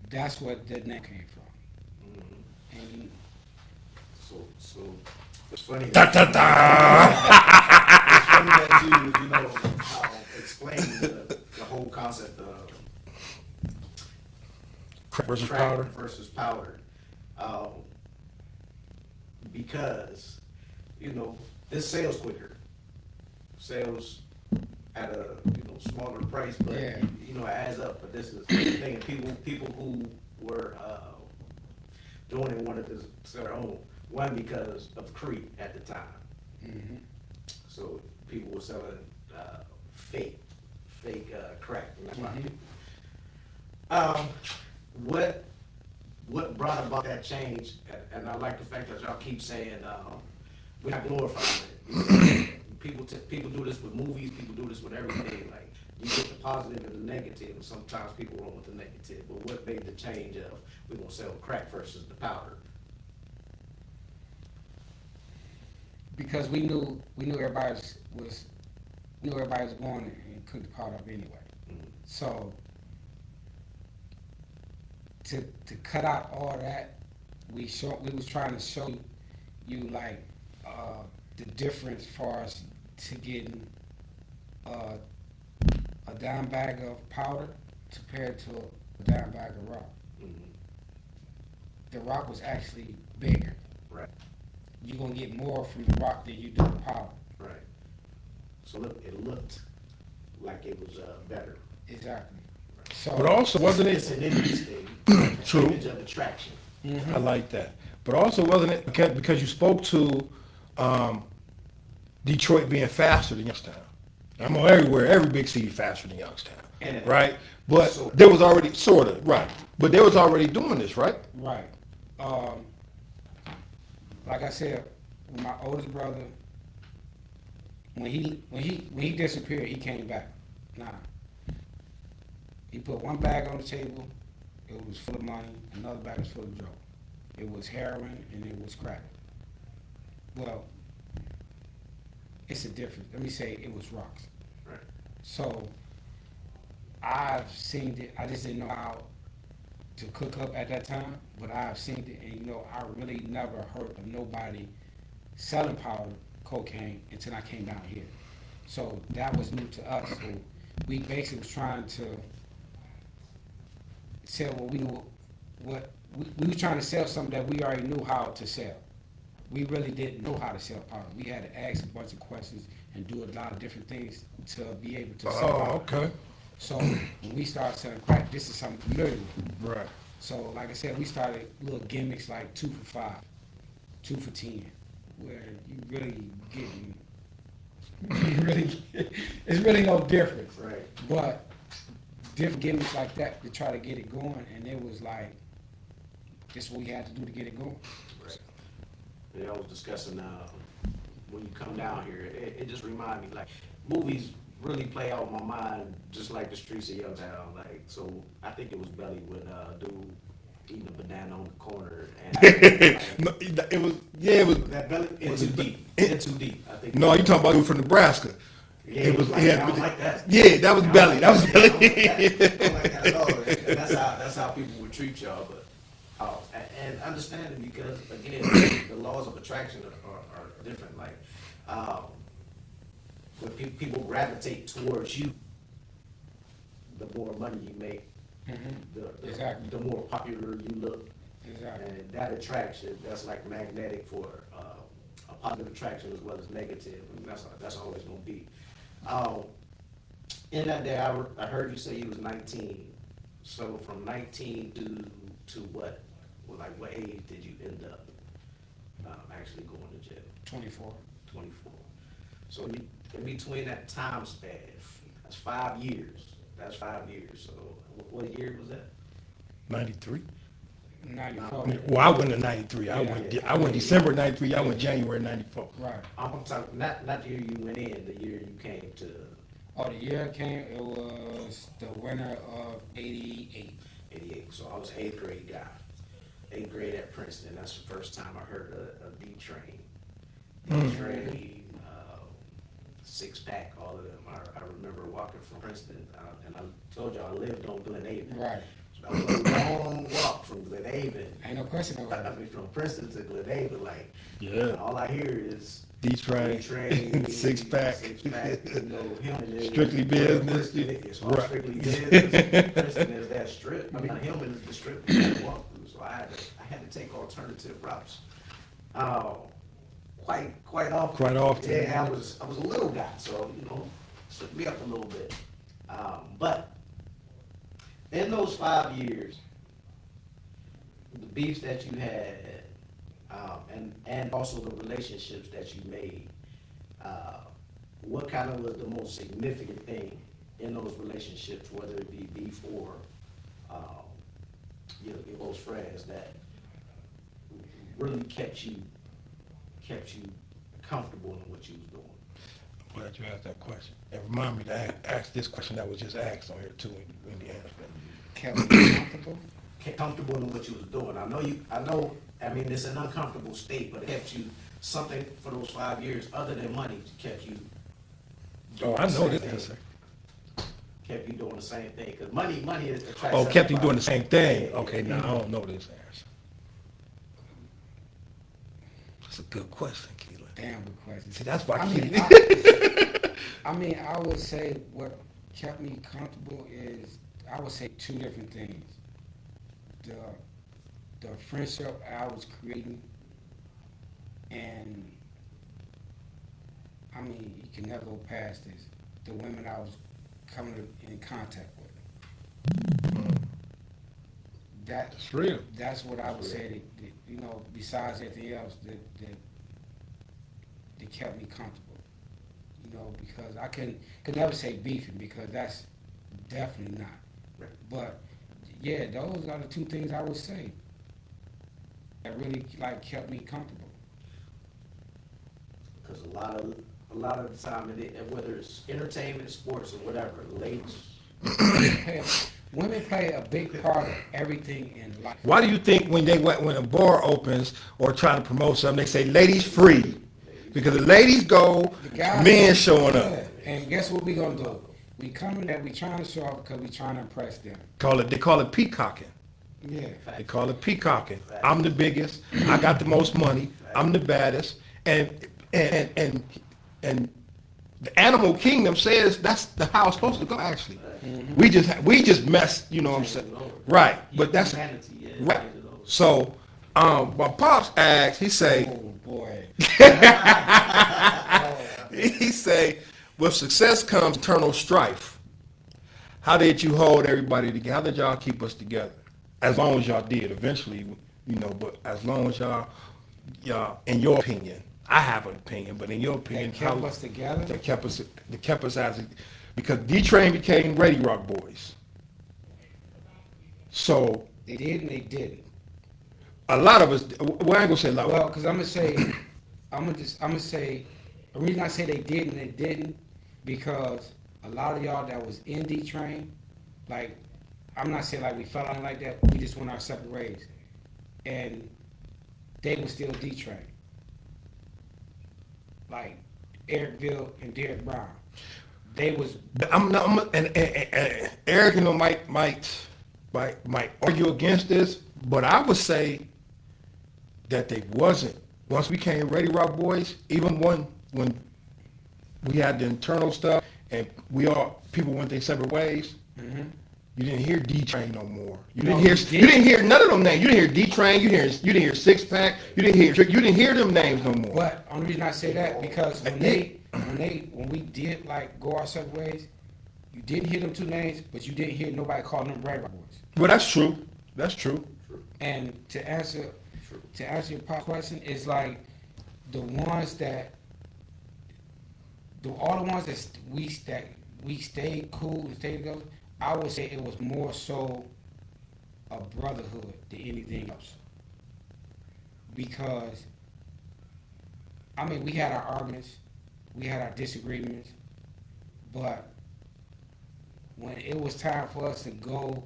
that's what the name came from. Mm-hmm. And So it's funny. Da, da, da. It's funny that you explain the whole concept of Crack versus crack powder. versus powder, because this sells quicker, sells at a smaller price, but Yeah. it adds up. But this is the thing. People who were doing it wanted to sell their own. One, because of creep at the time. mm-hmm. So people were selling fake crack. And that's why what brought about that change? And I like the fact that y'all keep saying we're not glorifying it. People do this with movies. People do this with everything. Like you get the positive and the negative, and sometimes people run with the negative. But what made the change of we're gonna sell crack versus the powder? Because we knew everybody was going and cooked the pot up anyway. Mm-hmm. So to cut out all that, we was trying to show you like the difference for us to getting a dime bag of powder compared to a dime bag of rock. Mm-hmm. The rock was actually bigger. Right. You're gonna get more from the rock than you do the powder. Right. So it looked like it was better. Exactly. So, But also, wasn't It's it? an image thing. True. Image of attraction. mhm. I like that. But also, wasn't it because you spoke to Detroit being faster than Youngstown? I'm on everywhere, every big city faster than Youngstown, And right? But Sorta. there was already right. But they was already doing this, right? Right. Like I said, with my oldest brother, when he disappeared, he came back. Nah. He put one bag on the table, it was full of money, another bag was full of dope. It was heroin and it was crack. Well, it's a difference. Let me say it was rocks. Right. So I've seen it. I just didn't know how to cook up at that time, but I've seen it, and I really never heard of nobody selling powder cocaine until I came down here. So that was new to us. So we basically was trying to sell what we knew. We were trying to sell something that we already knew how to sell. We really didn't know how to sell powder. We had to ask a bunch of questions and do a lot of different things to be able to sell powder. Okay. So when we started selling crack, this is something familiar. Right. So like I said, we started little gimmicks like 2 for $5, 2 for 10, where you really getting, it's really no difference. Right. But different gimmicks like that to try to get it going, and it was like, this is what we had to do to get it going. Right. Yeah, I was discussing when you come down here, it just reminded me like movies really play out in my mind just like the streets of Youngstown. Like, so I think it was Belly with dude eating a banana on the corner, and No, it was. that Belly Was into it- deep, into deep. I think. No, you talking about dude from Nebraska? Yeah, it was like, I don't like that. Yeah, that was Belly. That was I don't like Belly. that. I don't like that at all. And that's how people would treat y'all. But And understand it because, again, the laws of attraction are different. Like, when people gravitate towards you, the more money you make, Exactly. the more popular you look. Exactly. And that attraction, that's like magnetic for a positive attraction as well as negative. And that's always going to be. In that day, I heard you say you was 19. So from 19 to what? Well, like what age did you end up actually going to jail? 24. 24. So in between that time span, that's 5 years. That's 5 years. So what year was that? 93. 94. Well, I went in 93. Yeah. I went December 93. I went January 94. Right. I'm talking not the year you went in, the year you came to. Oh, the year it came, it was the winter of 88. 88. So I was 8th grade guy. 8th grade at Princeton. That's the first time I heard of D-Train. D-Train, 6-pack, all of them. I remember walking from Princeton, and I told you I lived on Glen Haven. Right. So that was a long walk from Glen Haven. Ain't no question about I it. mean, from Princeton to Glen Haven, like, Yeah. all I hear is D-Train, D-Train, 6-pack. 6-pack, you know, Hillman is Strictly business. Princeton, it's all Right. strictly business. Princeton is that strip. I mean, Hillman is the strip you had to walk through, so I had to take alternative routes. Quite often. Quite often. Yeah, I was a little guy, so took me up a little bit. But in those 5 years, the beefs that you had, and also the relationships that you made, what kind of was the most significant thing in those relationships, whether it be beef or your close friends that really kept you comfortable in what you was doing? I'm glad you asked that question. And remind me to ask this question that was just asked on here too in the answer. Kept me comfortable. Comfortable in what you was doing. I mean, it's an uncomfortable state, but it kept you something for those 5 years other than money kept you. Oh, I know this thing. answer. Kept you doing the same thing, because money is attracts. Oh, kept you everybody. doing the same thing. Yeah, Okay, yeah. now I don't know this answer. That's a good question, Keelan. Damn good question. See, that's why I mean, Keelan. I would say what kept me comfortable is, I would say 2 different things. The friendship I was creating, and I mean, you can never go past this. The women I was coming in contact with. It's real. That's what I would say that besides everything else that kept me comfortable. Because I could never say beefing, because that's definitely not. Right. But yeah, those are the 2 things I would say that really kept me comfortable. Because a lot of the time, whether it's entertainment, sports, or whatever, ladies. Women play a big part of everything in life. Why do you think when a bar opens or trying to promote something, they say ladies free? Because the ladies go, The guys men go- showing up. Yeah. And guess what we gonna do? We coming there, we trying to show up because we trying to impress them. They call it peacocking. Yeah. They call it peacocking. I'm the biggest. I got the most money. I'm the baddest. And the animal kingdom says that's how it's supposed to go. Actually, we just mess. You know what I'm saying? Right. But that's Humanity, yeah, right. change it over. So, my pops asked. He say. Oh boy. He say, with success comes eternal strife. How did you hold everybody together? How did y'all keep us together? As long as y'all did, eventually, but as long as y'all, in your opinion, I have an opinion, but in your opinion, They kept us together? They kept us as, because D-Train became Ready Rock Boys. So They did and they didn't. a lot of us, well, I ain't gonna say a lot. Well, because I'm gonna say, the reason I say they did and they didn't, because a lot of y'all that was in D-Train, I'm not saying we fell out like that, we just went our separate ways. And they was still D-Train. Like Erickville and Derek Brown. They was. And Eric, might argue against this, But I would say that they wasn't. Once we came Ready Rock Boys, even when we had the internal stuff and people went their separate ways, you didn't hear D-Train no more. You didn't hear none of them names. You didn't hear D-Train, you didn't hear Six Pack, you didn't hear them names no more. But only reason I say that because when we did like go our separate ways, you didn't hear them two names, but you didn't hear nobody calling them Ready Rock Boys. Well, that's true. That's true. And to answer your pop question, it's like all the ones that we stayed cool and stayed together. I would say it was more so a brotherhood than anything else. Because I mean, we had our arguments, we had our disagreements, but when it was time for us to go,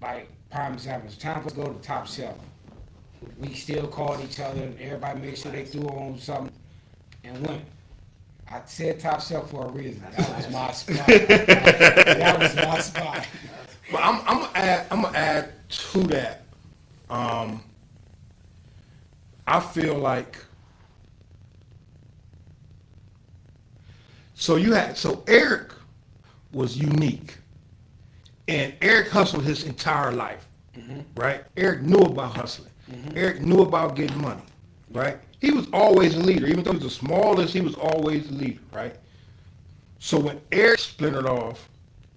like prime example, it's time for us to go to the top shelf. We still called each other, and everybody made sure they threw on something and went. I said top shelf for a reason. That was my spot. That was my spot. But I'm gonna add to that. I feel like so Eric was unique, and Eric hustled his entire life, right? Eric knew about hustling. Eric knew about getting money, right? He was always a leader. Even though he was the smallest, he was always a leader, right? So when Eric splintered off,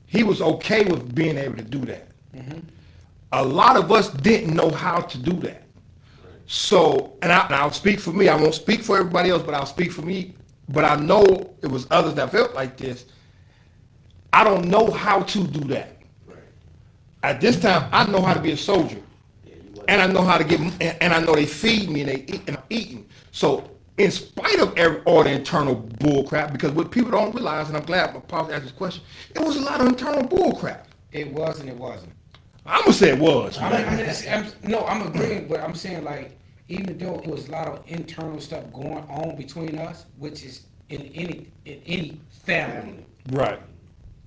he was okay with being able to do that. A lot of us didn't know how to do that. So, and I'll speak for me. I won't speak for everybody else, but I'll speak for me. But I know it was others that felt like this. I don't know how to do that. At this time, I know how to be a soldier. And I know how to get, and I know they feed me and they eat, and I'm eating. So in spite of all the internal bull crap, because what people don't realize, and I'm glad my Paul asked this question, it was a lot of internal bull crap. It was and it wasn't. I'm gonna say it was. I'm agreeing, but I'm saying like even though it was a lot of internal stuff going on between us, which is in any family, right?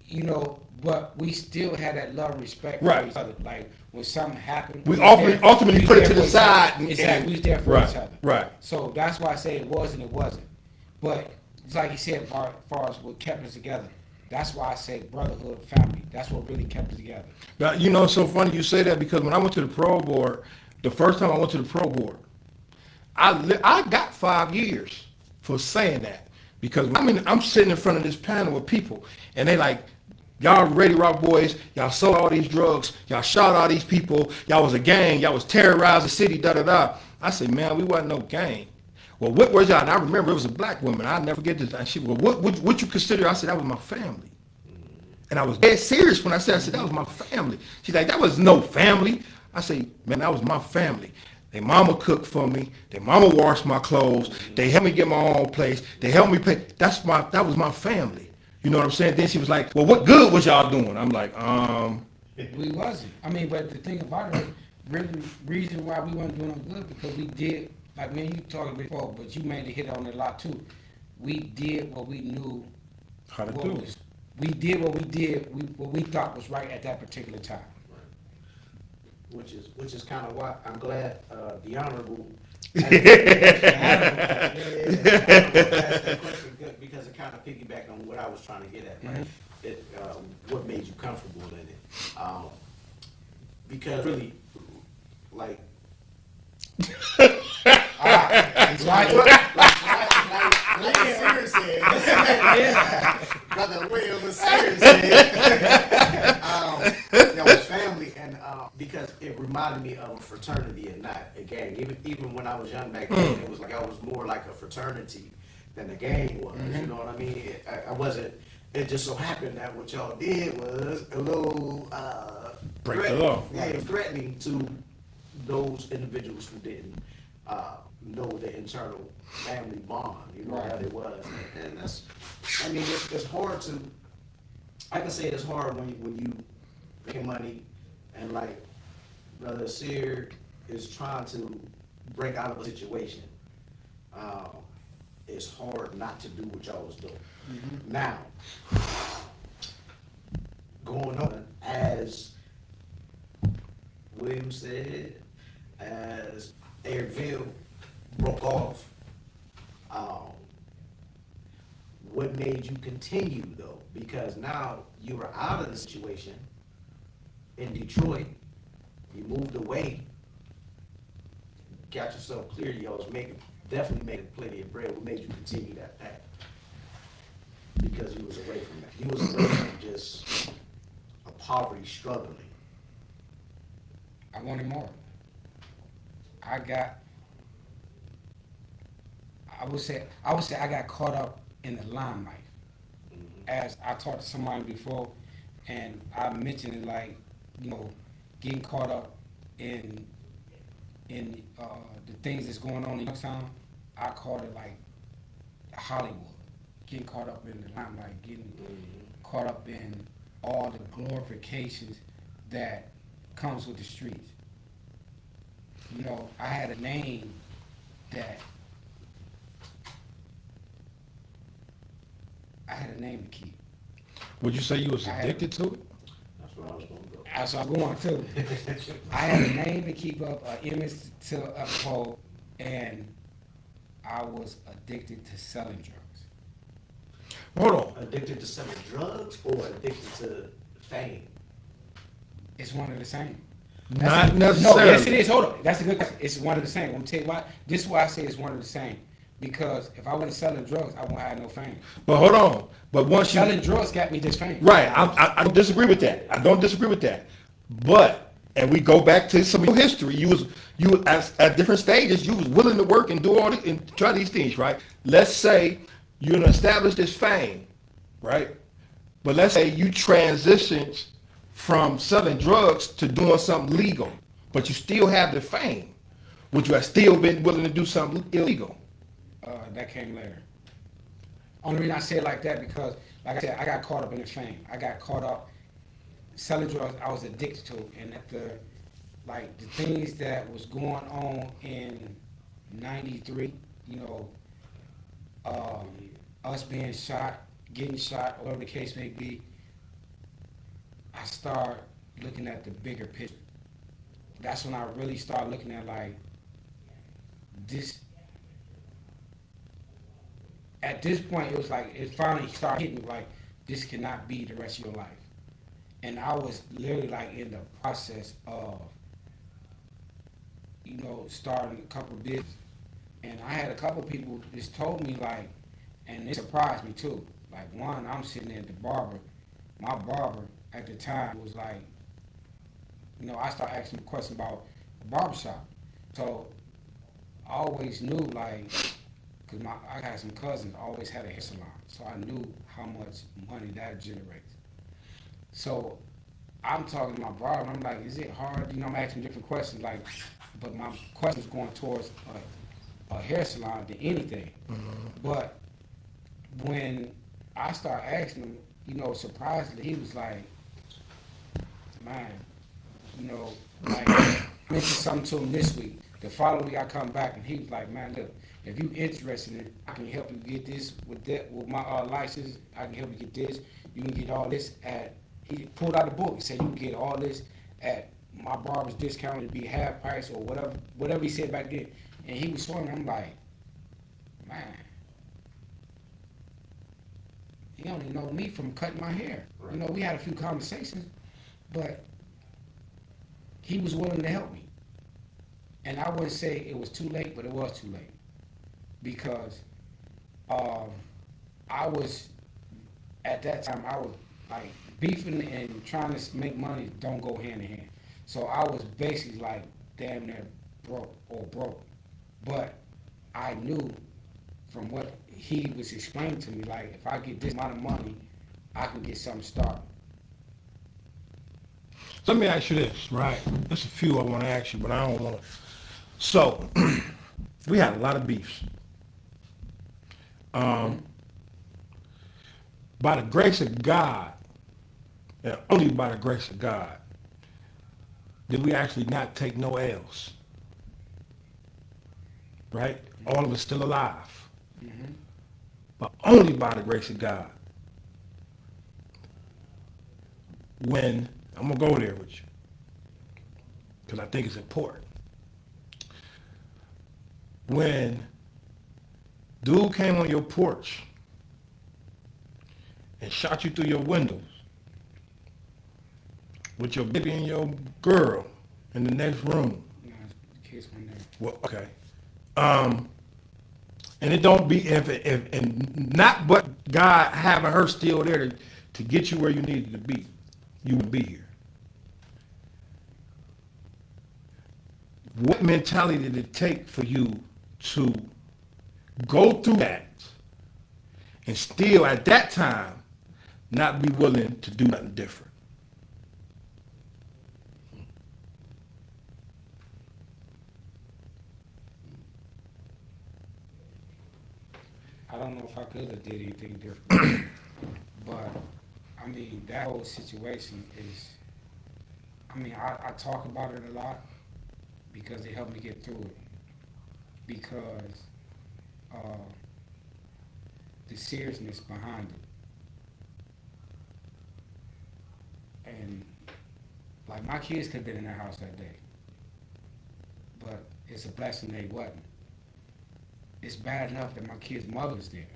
You know, but we still had that love and respect right. for each other. Like when something happened, we ultimately put it to the side. Exactly, we was there for each other. Right. So that's why I say it was and it wasn't. But it's like you said, as far as what kept us together. That's why I say brotherhood, family. That's what really kept us together. Now, you know, it's so funny you say that because when I went to the pro board, the first time I went to the pro board, I got 5 years for saying that because I'm sitting in front of this panel with people and they like, y'all Ready Rock Boys, y'all sold all these drugs, y'all shot all these people, y'all was a gang, y'all was terrorizing the city, da-da-da. I said, man, we wasn't no gang. Well, what was y'all? And I remember it was a black woman. I'll never forget this. And she, well, what you consider? I said, that was my family. And I was dead serious when I said, that was my family. She's like, that was no family. I say, man, that was my family. Their mama cooked for me. Their mama washed my clothes. They helped me get my own place. They helped me pay. That was my family. You know what I'm saying? Then she was like, well, what good was y'all doing? I'm like, We wasn't. I mean, but the thing about it, really, reason why we weren't doing no good because we did. Like me and you talking before, but you mainly hit on it a lot too. We did what we knew how to do. We did what we did, what we thought was right at that particular time. Which is kind of why I'm glad the honorable. Yeah. Because it kind of piggybacked on what I was trying to get at. Right? What made you comfortable in it? Because really, like. Brother William was serious. That was family, and because it reminded me of a fraternity and not a gang. Even when I was young back then, it was like I was more like a fraternity than a gang was. You know what I mean? I wasn't. It just so happened that what y'all did was a little break the law. Yeah, threatening to those individuals who didn't know the internal family bond, you know, how it was. And that's, I mean, it's hard to, I can say it's hard when you make money and like Brother Sear is trying to break out of a situation. It's hard not to do what y'all was doing. Now, going on as Williams said, as Airville broke off, um, what made you continue though? Because now you were out of the situation in Detroit, you moved away, got yourself clear, you was definitely making plenty of bread. What made you continue that path? Because you was away from that. You was away from just a poverty struggling. I wanted more. I would say I got caught up in the limelight. As I talked to somebody before, and I mentioned it like, getting caught up in the things that's going on in Youngstown. I called it like Hollywood. Getting caught up in the limelight, getting caught up in all the glorifications that comes with the streets. I had a name that to keep. Would you say you was addicted to it? That's where I was going to go. That's what I'm going to. I had a name to keep up, an image to uphold, and I was addicted to selling drugs. Hold on. Addicted to selling drugs or addicted to fame? It's one of the same. Not No, necessarily. yes it is. Hold on. That's a good question. It's one of the same. I'm going to tell you why. This is why I say it's one of the same. Because if I wasn't selling drugs, I won't have no fame. But hold on. But once you Selling drugs got me this fame. right, I don't disagree with that. I don't disagree with that. But and we go back to some of your history. You at different stages. You was willing to work and do all this and try these things, right? Let's say you establish this fame, right? But let's say you transitioned from selling drugs to doing something legal, but you still have the fame. Would you have still been willing to do something illegal? That came later. Only reason I say it like that because, like I said, I got caught up in the fame. I got caught up selling drugs. I was addicted to it, and at the things that was going on in '93. Us being shot, getting shot, whatever the case may be. I start looking at the bigger picture. That's when I really start looking at this. At this point, it was like, it finally started hitting me like, this cannot be the rest of your life. And I was literally in the process of, starting a couple of businesses. And I had a couple of people just told me and it surprised me too. One, I'm sitting at the barber. My barber at the time was I started asking him a question about the barbershop. So I always knew because I got some cousins always had a hair salon, so I knew how much money that generates. So I'm talking to my barber, and I'm like, is it hard? I'm asking different questions, but my question's going towards a hair salon than anything. Mm-hmm. But when I started asking him, surprisingly, he was like, man, I mentioned something to him this week. The following week I come back, and he was like, man, look, if you interested in it, I can help you get this with my license. I can help you get this. You can get all this he pulled out the book. He said, you can get all this at my barber's discount. It'd be half price or whatever he said back then. And he was showing me, I'm like, man, he only know me from cutting my hair. Right. We had a few conversations, but he was willing to help me. And I wouldn't say it was too late, but it was too late. Because I was, at that time, I was beefing and trying to make money don't go hand in hand. So I was basically damn near broke. But I knew from what he was explaining to me, if I get this amount of money, I can get something started. So let me ask you this, right? There's a few I want to ask you, but I don't want to. So, we had a lot of beefs. By the grace of God, and only by the grace of God, did we actually not take no L's. Right? All of us still alive. Mm-hmm. But only by the grace of God. When, I'm going to go there with you. because I think it's important. When dude came on your porch and shot you through your windows with your baby and your girl in the next room. No, the kids weren't there. Well, okay. And it don't be and not but God having her still there to get you where you needed to be, you would be here. What mentality did it take for you to go through that and still at that time not be willing to do nothing different? I don't know if I could have did anything different. But, I mean, that whole situation is, I mean, I talk about it a lot because it helped me get through it. Because the seriousness behind it. And, like, my kids could have been in that house that day. But it's a blessing they wasn't. It's bad enough that my kid's mother's there,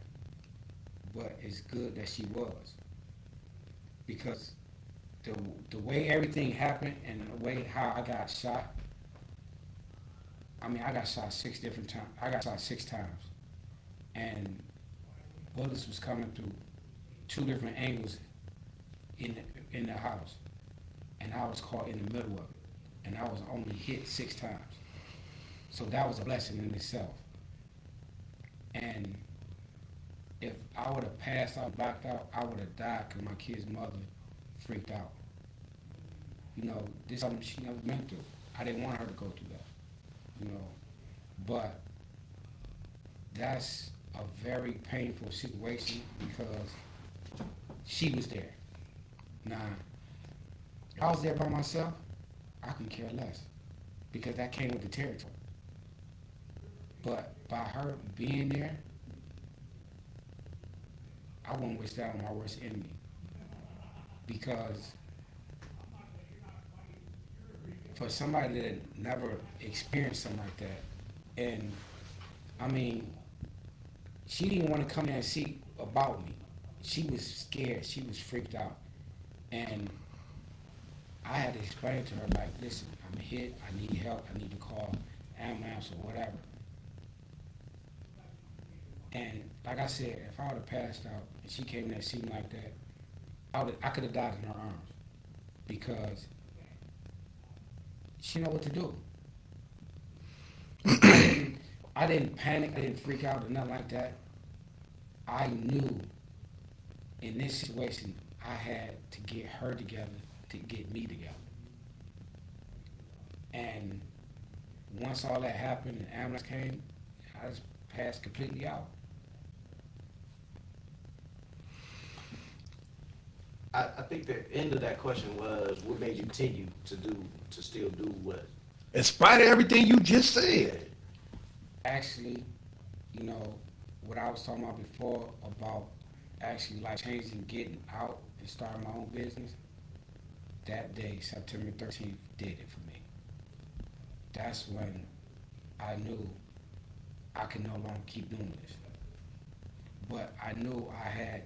but it's good that she was, because the way everything happened and the way how I got shot. I mean, I got shot 6 different times. I got shot 6 times, and bullets was coming through 2 different angles in the house, and I was caught in the middle of it, and I was only hit 6 times. So that was a blessing in itself. And if I would have passed out, blacked out, I would have died because my kid's mother freaked out. You know, this is something she never been through. I didn't want her to go through that, you know. But that's a very painful situation because she was there. Now, if I was there by myself, I can care less because that came with the territory. But by her being there, I won't wish that on my worst enemy. Because for somebody that never experienced something like that, and I mean, she didn't want to come in and see about me. She was scared. She was freaked out. And I had to explain to her, like, listen, I'm hit. I need help. I need to call ambulance or whatever. And like I said, if I would have passed out and she came there and seen me like that, I could have died in her arms because she know what to do. I didn't panic. I didn't freak out or nothing like that. I knew in this situation I had to get her together to get me together. And once all that happened and ambulance came, I just passed completely out. I think the end of that question was, what made you continue to still do what? In spite of everything you just said. Actually, you know, what I was talking about before about actually like changing, getting out and starting my own business, that day, September 13th, did it for me. That's when I knew I could no longer keep doing this. But I knew I had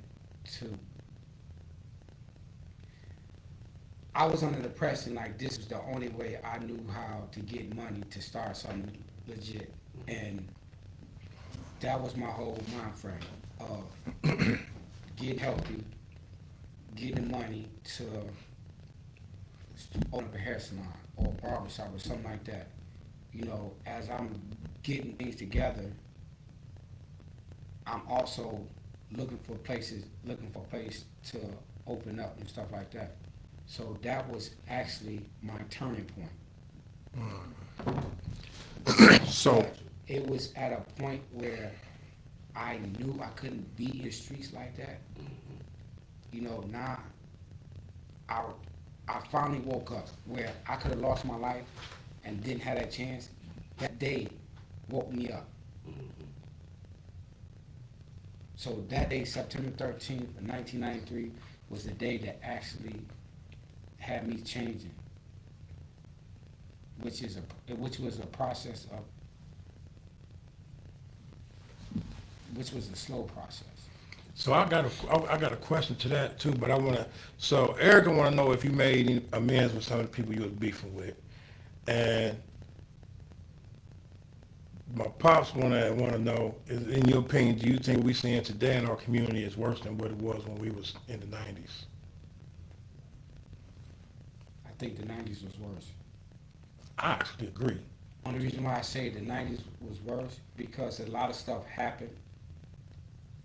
to. I was under the impression like this was the only way I knew how to get money to start something legit. And that was my whole mind frame of getting healthy, getting money to open up a hair salon or a barbershop or something like that. You know, as I'm getting things together, I'm also looking for a place to open up and stuff like that. So that was actually my turning point. So But it was at a point where I knew I couldn't be in the streets like that. You know, now I finally woke up where I could have lost my life and didn't have that chance. That day woke me up. So that day, September 13th, 1993, was the day that actually had me changing. which was a process of, which was a slow process. So I got a question to that too, but so Erica want to know if you made any amends with some of the people you was beefing with, and my pops want to know, in your opinion, do you think what we seeing today in our community is worse than what it was when we was in the 90s? I think the 90s was worse. I actually agree. Only reason why I say the 90s was worse, because a lot of stuff happened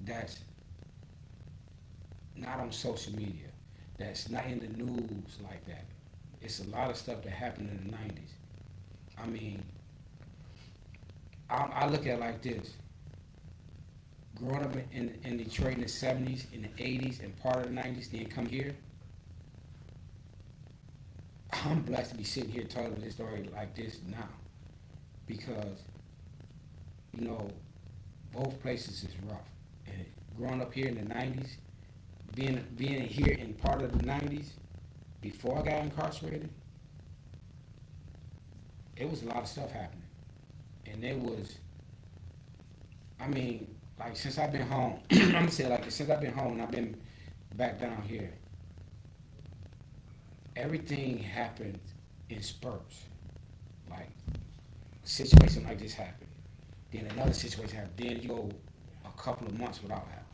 that's not on social media, that's not in the news like that. It's a lot of stuff that happened in the 90s. I mean, I look at it like this. Growing up in Detroit in the 70s, in the 80s, and part of the 90s, then come here, I'm blessed to be sitting here telling this story like this now. Because, you know, both places is rough. And growing up here in the 90s, being here in part of the 90s, before I got incarcerated, it was a lot of stuff happening. And it was, I mean, like since I've been home, I'm gonna say like since I've been home and I've been back down here, everything happened in spurts. Like a situation like this happened, then another situation happened, then you go a couple of months without help.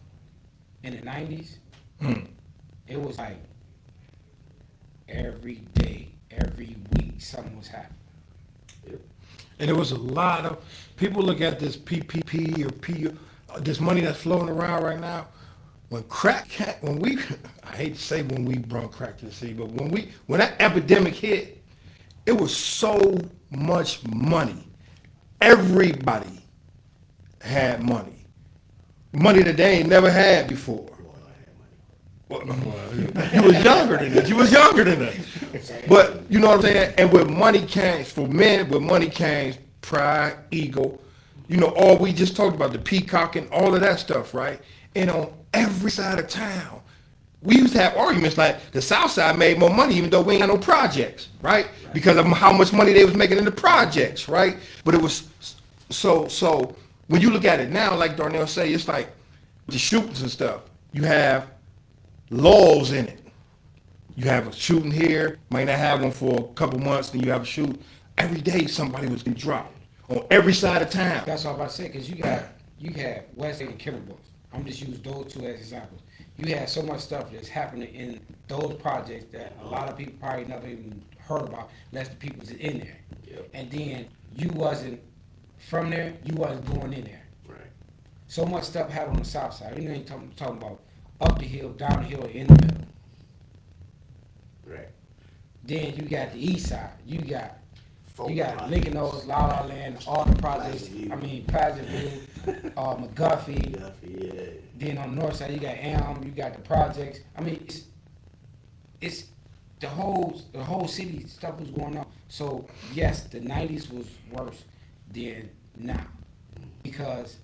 In the 90s, it was like every day, every week, something was happening. And there was a lot of people look at this PPP or this money that's flowing around right now. When I hate to say when we brought crack to the city, but when that epidemic hit, it was so much money. Everybody had money that they ain't never had before. Well, you was younger than us. You was younger than us. But you know what I'm saying? And with money came, for men, with money came pride, ego. You know, all we just talked about, the peacocking, all of that stuff, right? And on every side of town, we used to have arguments like the South Side made more money even though we ain't got no projects, right? Because of how much money they was making in the projects, right? But it was so when you look at it now, like Darnell say, it's like the shootings and stuff. You have laws in it. You have a shooting here, might not have one for a couple months, then you have a shoot. Every day somebody was getting dropped on every side of town. That's all I'm about to say, because you had Westlake and Kimberley. I'm just using those two as examples. You had so much stuff that's happening in those projects that a lot of people probably never even heard about, unless the people was in there. Yep. And then you wasn't from there, you wasn't going in there. Right. So much stuff happened on the South Side. You ain't talking about up the hill, down the hill, in the middle. Right. Then you got the East Side. You got Projects. Lincoln Knowles, La La Land, all the projects. Pleasantville, McGuffey. Yeah. Then on the North Side, you got Elm. You got the projects. I mean, it's the whole city stuff was going on. So yes, the 90s was worse than now, because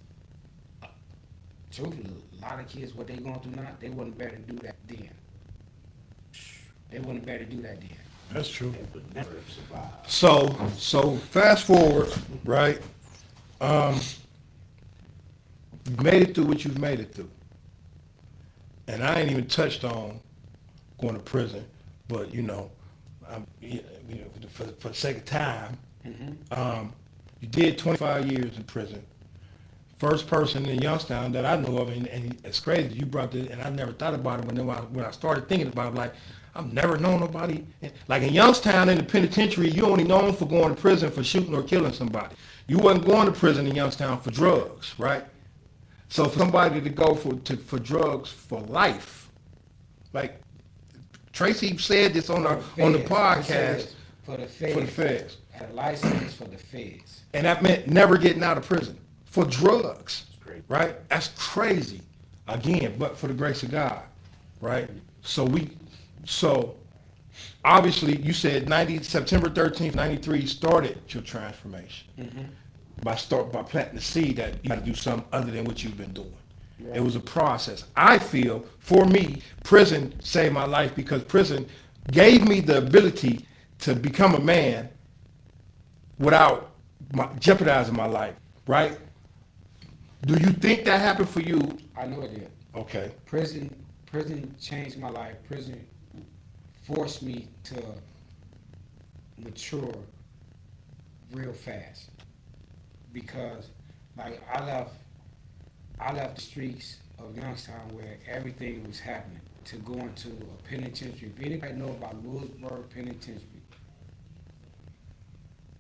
truthfully, a lot of kids, what they going through now, they wouldn't better do that then. They wouldn't better do that then. That's true. It would never survive. So fast forward, right? You made it through what you've made it through. And I ain't even touched on going to prison, but for the sake of time, you did 25 years in prison. First person in Youngstown that I know of, and it's crazy you brought this, and I never thought about it, when I started thinking about it, like, I've never known nobody, like in Youngstown in the penitentiary, you only known for going to prison for shooting or killing somebody. You wasn't going to prison in Youngstown for drugs, right? So for somebody to go for drugs for life, like Tracy said this on the podcast. For the feds. For the feds. Had a license for the feds. And that meant never getting out of prison for drugs, Great. right? That's crazy. Again, but for the grace of God, right? So obviously you said September 13th, 93 started your transformation. By planting the seed that you got to do something other than what you've been doing. Right. It was a process. I feel, for me, prison saved my life because prison gave me the ability to become a man without jeopardizing my life, right? Do you think that happened for you? I know it did. Okay. Prison changed my life. Prison forced me to mature real fast, because like I left the streets of Youngstown where everything was happening to go into a penitentiary. If anybody know about Lewisburg Penitentiary,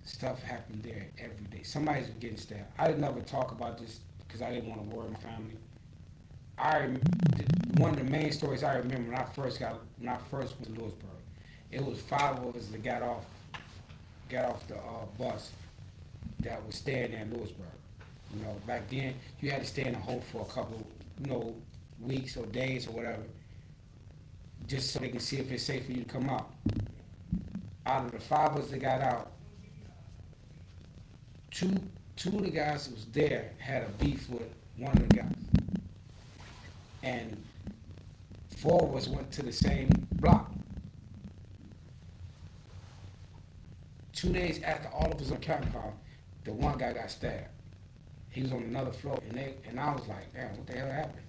stuff happened there every day. Somebody's getting stabbed. I didn't ever talk about this because I didn't want to worry my family. One of the main stories I remember when I first went to Lewisburg, it was 5 of us that got off the bus that was staying there in Lewisburg. You know, back then you had to stay in a hole for a couple, weeks or days or whatever, just so they can see if it's safe for you to come out. Out of the 5 of us that got out, two of the guys that was there had a beef with one of the guys, and 4 of us went to the same block. 2 days after all of us on counting call, the one guy got stabbed. He was on another floor, and I was like, damn, what the hell happened?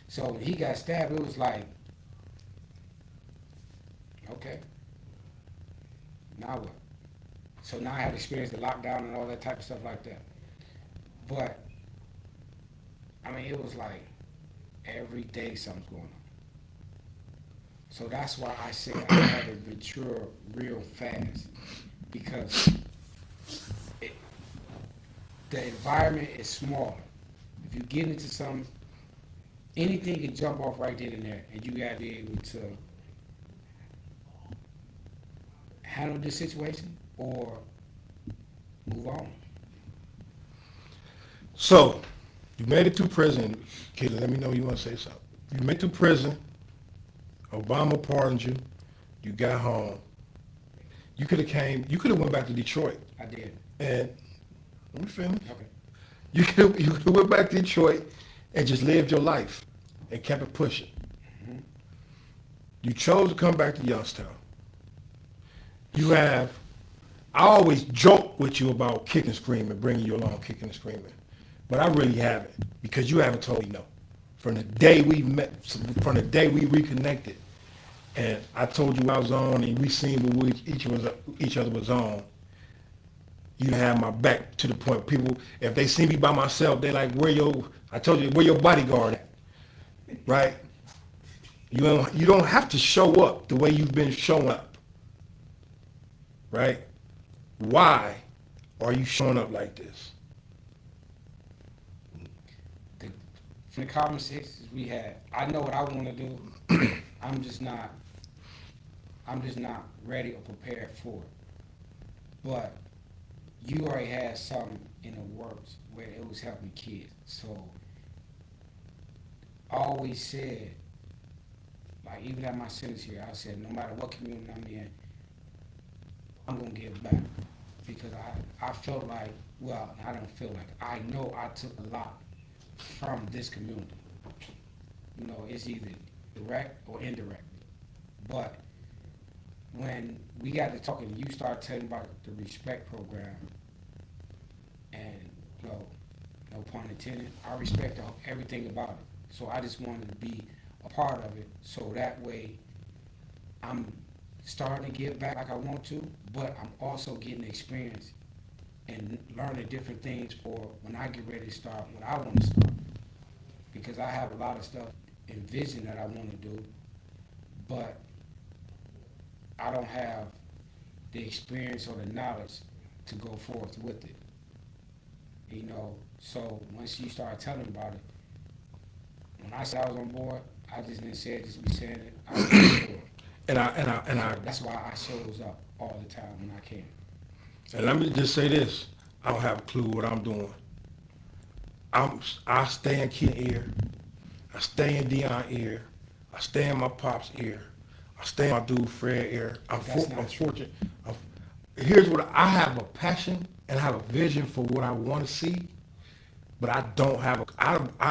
So when he got stabbed, it was like, okay, now what? So now I had experienced the lockdown and all that type of stuff like that. But, I mean, it was like every day something's going on. So that's why I say I had to mature real fast, because the environment is smaller. If you get into something, anything can jump off right then and there, and you got to be able to handle the situation or move on. So, you made it through prison. Kayla, let me know you want to say something. You made it through prison. Obama pardoned you. You got home. You could have went back to Detroit. I did. And, let me finish. Okay. You could have went back to Detroit and just lived your life and kept it pushing. Mm-hmm. You chose to come back to Youngstown. I always joke with you about kicking and screaming, bringing you along kicking and screaming. But I really haven't, because you haven't told me no. From the day we met, from the day we reconnected, and I told you I was on, and we seen what each other was on, you have my back to the point. People, if they see me by myself, they like, where your bodyguard at? Right? You don't have to show up the way you've been showing up. Right? Why are you showing up like this? From the conversations we had, I know what I want to do. I'm just not ready or prepared for it. But you already had something in the works where it was helping kids. So I always said, like even at my sentence here, I said, no matter what community I'm in, I'm going to give back. Because I felt like, well, I don't feel like, I know I took a lot from this community. It's either direct or indirect. But when we got to talking, you started telling about the respect program, and no pun intended, I respect everything about it. So I just wanted to be a part of it, so that way I'm starting to give back like I want to, but I'm also getting experience and learning different things for when I get ready to start what I want to start. Because I have a lot of stuff in vision that I want to do, but I don't have the experience or the knowledge to go forth with it. So once you start telling about it, when I said I was on board, I just didn't say it just to be saying it. I was on board. And that's why I shows up all the time when I can. And let me just say this: I don't have a clue what I'm doing. I stay in Kea's ear, I stay in Dion's ear, I stay in my pop's ear, I stay in my dude Fred's ear. I'm fortunate. Here's what I have: a passion and I have a vision for what I want to see, but I don't have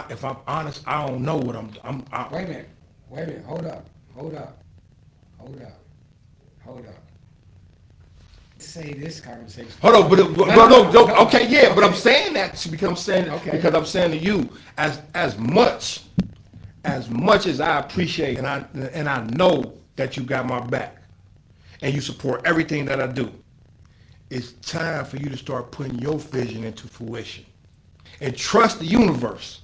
if I'm honest, I don't know what I'm. Wait a minute, hold up. say this conversation. Hold on, no, okay, yeah, but I'm saying that Okay. because I'm saying to you, as much as I appreciate and I know that you got my back and you support everything that I do, it's time for you to start putting your vision into fruition and trust the universe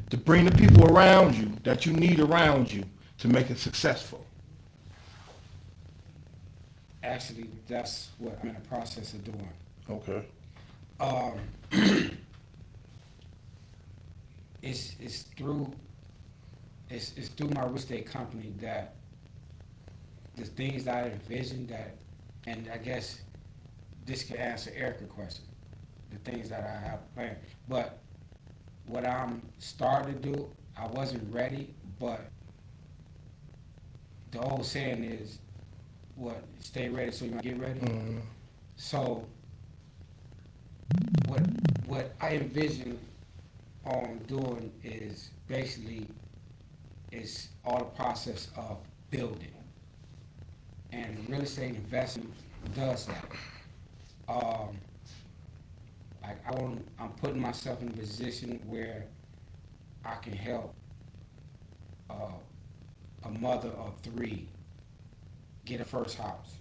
to bring the people around you that you need around you to make it successful. Actually, that's what I'm in the process of doing. Okay. It's through my real estate company that the things that I envisioned that, and I guess this could answer Erica's question, the things that I have planned. But what I'm starting to do, I wasn't ready, but the old saying is, what, stay ready so you might get ready? Mm-hmm. So what I envision on doing is basically is all the process of building. And real estate investment does that. I'm putting myself in a position where I can help a mother of 3 get a first house.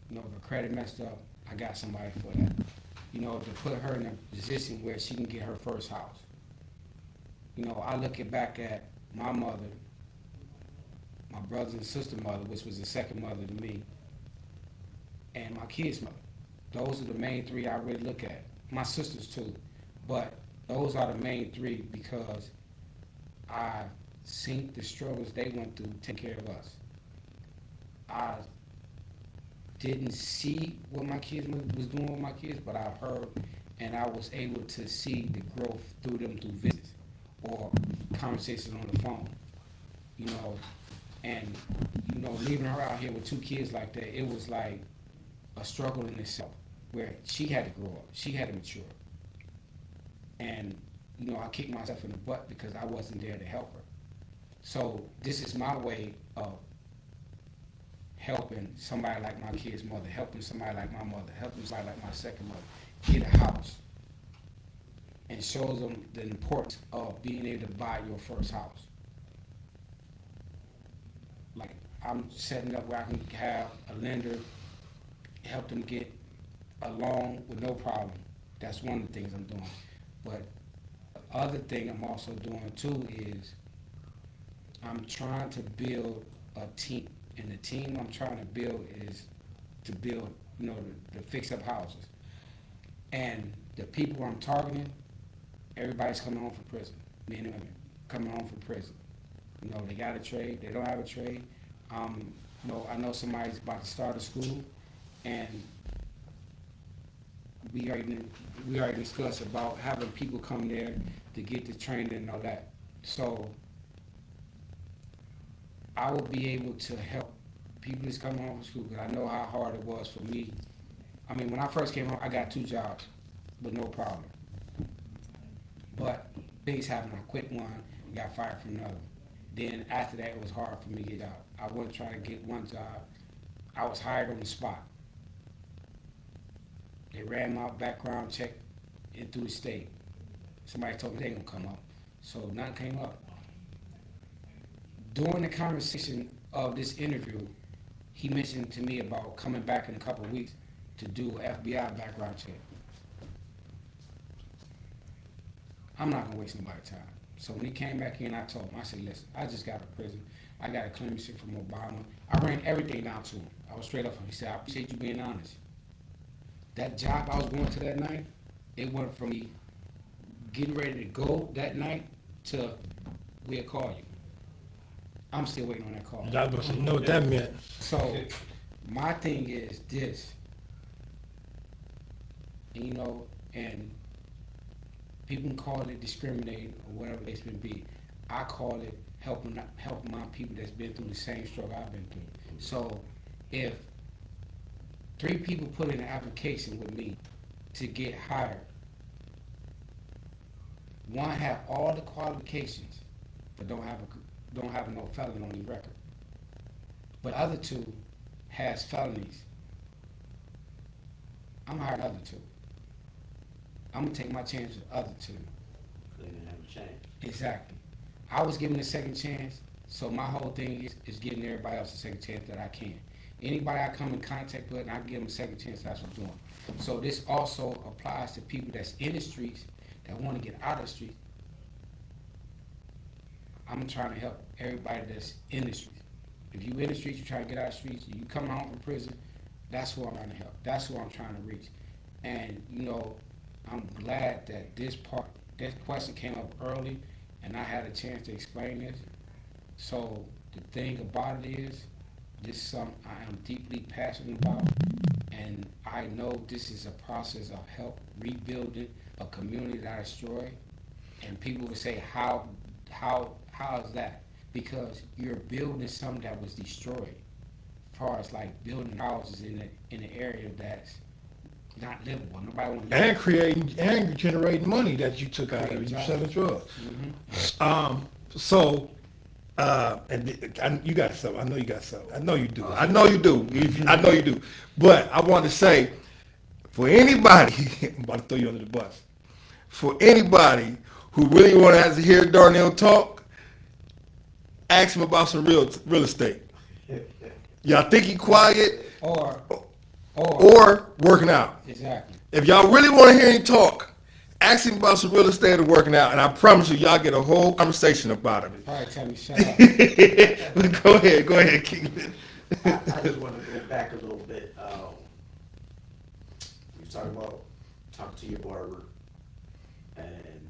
You know, if her credit messed up, I got somebody for that. You know, to put her in a position where she can get her first house. You know, I look back at my mother, my brother and sister mother, which was the second mother to me, and my kid's mother. Those are the main 3 I really look at. My sisters too, but those are the main 3 because I seen the struggles they went through to take care of us. I didn't see what my kids was doing with my kids, but I heard and I was able to see the growth through them through visits or conversations on the phone, you know. And, you know, leaving her out here with 2 kids like that, it was like a struggle in itself where she had to grow up, she had to mature. And, you know, I kicked myself in the butt because I wasn't there to help her. So this is my way of helping somebody like my kid's mother, helping somebody like my mother, helping somebody like my second mother get a house, and shows them the importance of being able to buy your first house. Like, I'm setting up where I can have a lender help them get a loan with no problem. That's one of the things I'm doing. But the other thing I'm also doing too is I'm trying to build a team. And the team I'm trying to build is to build, you know, to fix up houses. And the people I'm targeting, everybody's coming home from prison. Men and women coming home from prison. You know, they got a trade, they don't have a trade. You know, I know somebody's about to start a school, and we already discussed about having people come there to get the training and all that. So I will be able to help people that's coming home from school, because I know how hard it was for me. I mean, when I first came home, I got 2 jobs with no problem. But things happened. I quit one and got fired from another. Then after that, it was hard for me to get out. I wasn't trying to get one job. I was hired on the spot. They ran my background check in through the state. Somebody told me they ain't gonna come up. So nothing came up. During the conversation of this interview, he mentioned to me about coming back in a couple of weeks to do an FBI background check. I'm not gonna waste nobody's time. So when he came back in, I told him, I said, listen, I just got out of prison. I got a clemency from Obama. I ran everything down to him. I was straight up with him. He said, I appreciate you being honest. That job I was going to that night, it went from me getting ready to go that night to we'll call you. I'm still waiting on that call. I was going to know what that meant. So my thing is this, you know, and people can call it discriminating or whatever it's been be. I call it helping my people that's been through the same struggle I've been through. So if 3 people put in an application with me to get hired, one have all the qualifications but don't have no felony on the record, but other 2 has felonies I'm gonna hire another two. I'm gonna take my chance with the other two. They didn't have a chance. Exactly. I was given a second chance, so my whole thing is giving everybody else a second chance that I can. Anybody I come in contact with, and I give them a second chance, that's what I'm doing. So this also applies to people that's in the streets that want to get out of the streets. I'm trying to help everybody that's in the streets. If you in the streets, you trying to get out of the streets, you come home from prison, that's who I'm trying to help. That's who I'm trying to reach. And, you know, I'm glad that this question came up early, and I had a chance to explain this. So the thing about it is, this is something I am deeply passionate about, and I know this is a process of help rebuilding a community that I destroyed. And people would say, how is that? Because you're building something that was destroyed. As far as like building houses in an area that's not livable. Nobody want to live. And creating and generating money that you took out of it. You selling drugs. So, and you got something. I know you got something. I know you do. I know you do. I know you do. But I want to say, for anybody, I'm about to throw you under the bus. For anybody who really want to hear Darnell talk, ask him about some real estate. Y'all think he quiet Or working out? exactly. If y'all really want to hear him talk, ask him about some real estate or working out, and I promise you, y'all get a whole conversation about it. Probably tell me shut up. Go ahead, keep it. I just want to go back a little bit. You was talking about talking to your barber, and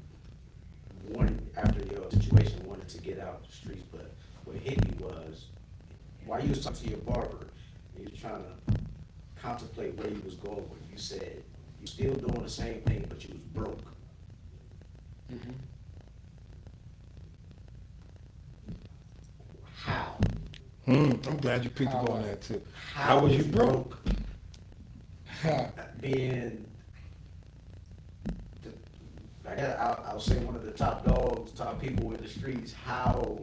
one after your situation wanted to get out the streets, but what hit me was while you was talking to your barber, you was trying to contemplate where you was going when you said you still doing the same thing, but you was broke. Mhm. How? I'm glad you picked up on that too. How was you broke? Being, I'll say one of the top dogs, top people in the streets. How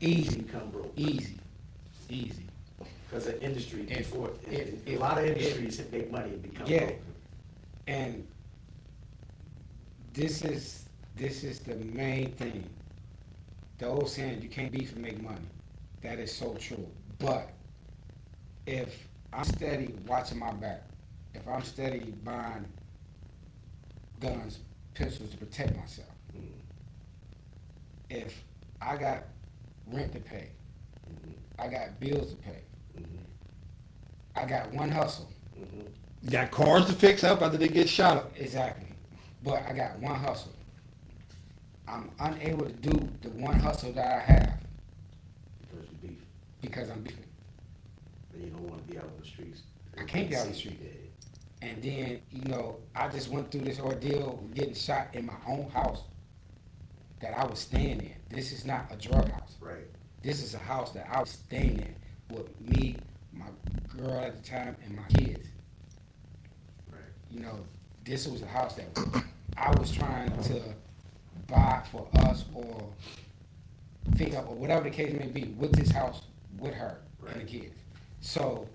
Easy. become broke? Easy. Because the industry, If- a lot of industries make money and become Yeah. broke. And this is the main thing. The old saying, you can't beef and make money. That is so true. But if I'm steady watching my back, if I'm steady buying guns, pistols to protect myself, if I got rent to pay, I got bills to pay, I got one hustle. You got cars to fix up after they get shot up. Exactly. But I got one hustle. I'm unable to do the one hustle that I have Because you beef, because I'm beefing. and you don't want to be out on the streets. I can't be out on the street. Yeah. And then, you know, I just went through this ordeal of getting shot in my own house that I was staying in. This is not a drug house. Right. This is a house that I was staying in with me, my girl at the time, and my kids. Right. You know, this was a house that I was trying to buy for us or fix up or whatever the case may be with this house with her and the kids. So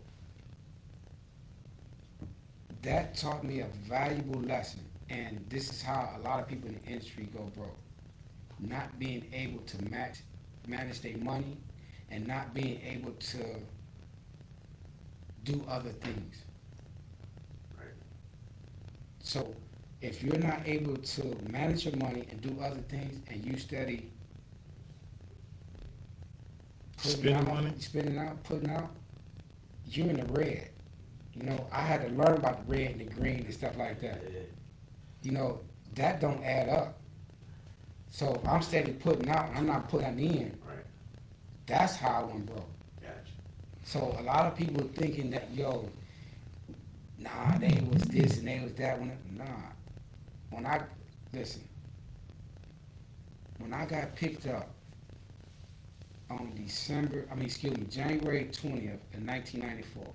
that taught me a valuable lesson, and this is how a lot of people in the industry go broke. Not being able to manage their money and not being able to do other things. Right. So if you're not able to manage your money and do other things and you steady Spending money? putting out, you're in the red. You know, I had to learn about the red and the green and stuff like that. Yeah. You know, that don't add up. So if I'm steady putting out and I'm not putting in, Right. that's how I went broke. Gotcha. So a lot of people thinking that, yo, nah, they was this and they was that. When I got picked up on January 20th of 1994,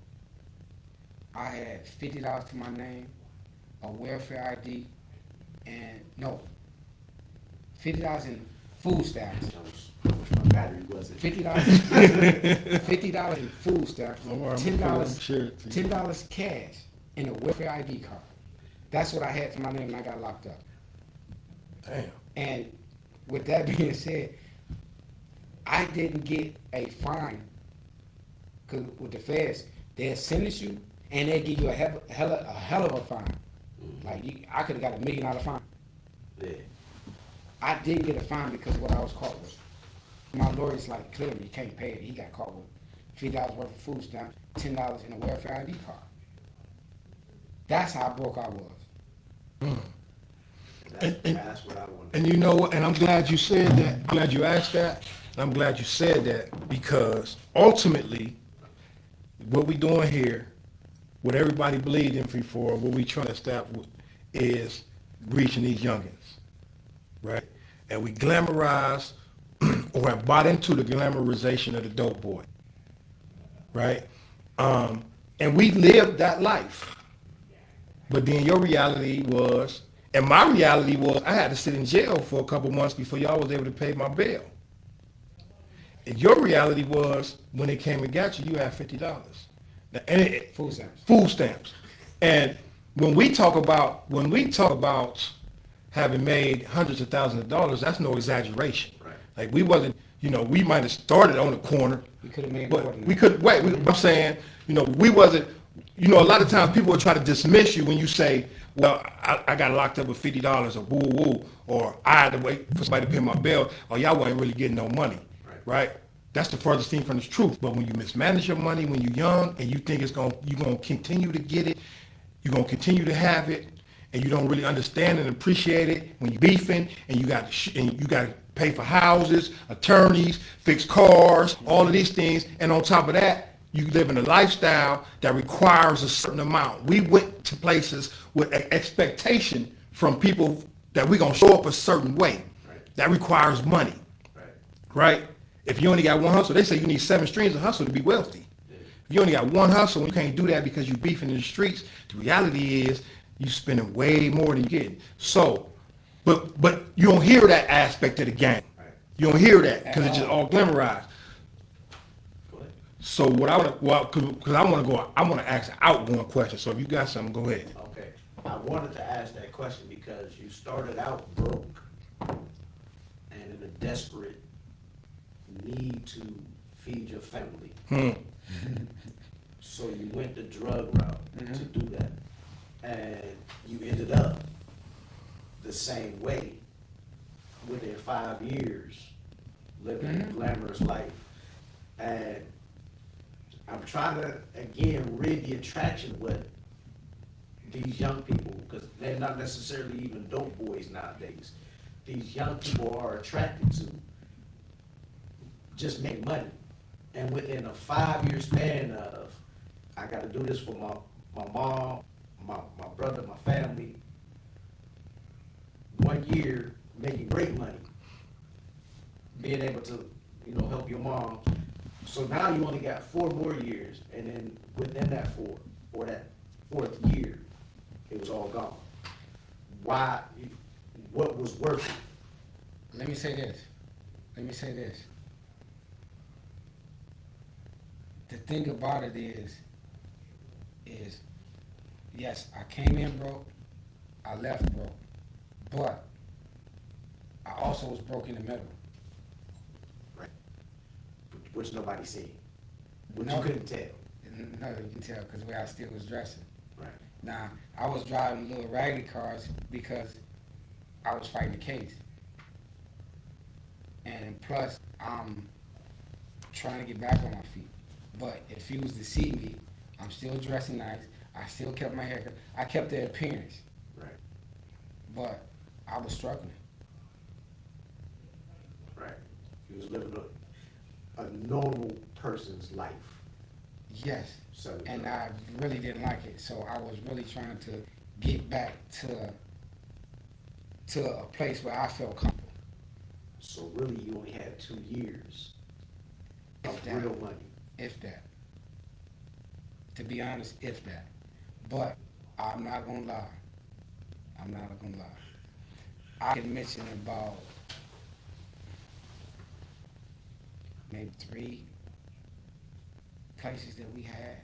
I had $50 to my name, a welfare ID, and $50 in food stamps. How much my battery was it? $50 in food stamps, Don't worry, I'm gonna $10 share it to you. $10 cash and a welfare ID card. That's what I had to my name when I got locked up. Damn. And with that being said, I didn't get a fine, because with the feds, they'll sentence you and they'll give you a hell of a fine. Like, I could have got $1 million fine. Yeah. I didn't get a fine because of what I was caught with. My lawyer's like, clearly you can't pay it. He got caught with $3 worth of food stamps, $10 in a welfare ID card. That's how broke I was. That's what I want. And you know what? And I'm glad you said that. I'm glad you asked that. And I'm glad you said that, because ultimately, what we doing here, what everybody believed in free for, what we trying to establish is reaching these youngins, right? And we glamorize or have bought into the glamorization of the dope boy, right? And we lived that life. But then your reality was, and my reality was, I had to sit in jail for a couple months before y'all was able to pay my bail. And your reality was, when they came and got you, you had $50. Now, and Food stamps. Food stamps. And when we talk about having made hundreds of thousands of dollars, that's no exaggeration. Right. Like, we wasn't, we might have started on the corner. We could have made more But than we that. could, wait, I'm saying, we wasn't, a lot of times people will try to dismiss you when you say, well, I got locked up with $50 or woo woo, or I had to wait for somebody to pay my bill, or y'all wasn't really getting no money, right? That's the furthest thing from the truth. But when you mismanage your money when you're young and you think you're going to continue to get it, you're going to continue to have it, and you don't really understand and appreciate it when you're beefing, and you got to pay for houses, attorneys, fix cars, all of these things, and on top of that, you live in a lifestyle that requires a certain amount. We went to places with an expectation from people that we're going to show up a certain way. Right. That requires money, right? If you only got one hustle, they say you need 7 streams of hustle to be wealthy. If you only got one hustle and you can't do that because you're beefing in the streets, the reality is you're spending way more than you're getting. So, but you don't hear that aspect of the game. You don't hear that because it's just all glamorized. So what I want to ask an outgoing question. So if you got something, go ahead. Okay. I wanted to ask that question because you started out broke and in a desperate need to feed your family. So you went the drug route to do that. And you ended up the same way within 5 years, living a glamorous life. And I'm trying to, again, rid the attraction with these young people, because they're not necessarily even dope boys nowadays. These young people are attracted to just make money. And within a 5-year span of, I got to do this for my mom, my brother, my family, 1 year making great money, being able to, help your mom. So now you only got 4 more years, and then within that 4, or that 4th year, it was all gone. Why? What was worth it? Let me say this. The thing about it is yes, I came in broke, I left broke, but I also was broke in the middle. Right. Which nobody seen. Which No. you couldn't tell. No, you can tell because the way I still was dressing. Right. Now, I was driving little raggedy cars because I was fighting the case. And plus, I'm trying to get back on my feet. But if you was to see me, I'm still dressing nice. I still kept my hair cut. I kept the appearance. Right. But I was struggling. Right. You was living a normal person's life. Yes. So, And I really didn't like it. So I was really trying to get back to a place where I felt comfortable. So really, you only had 2 years of If that. real money. If that. To be honest, if that. But I'm not gonna lie. I can mention about maybe 3 places that we had,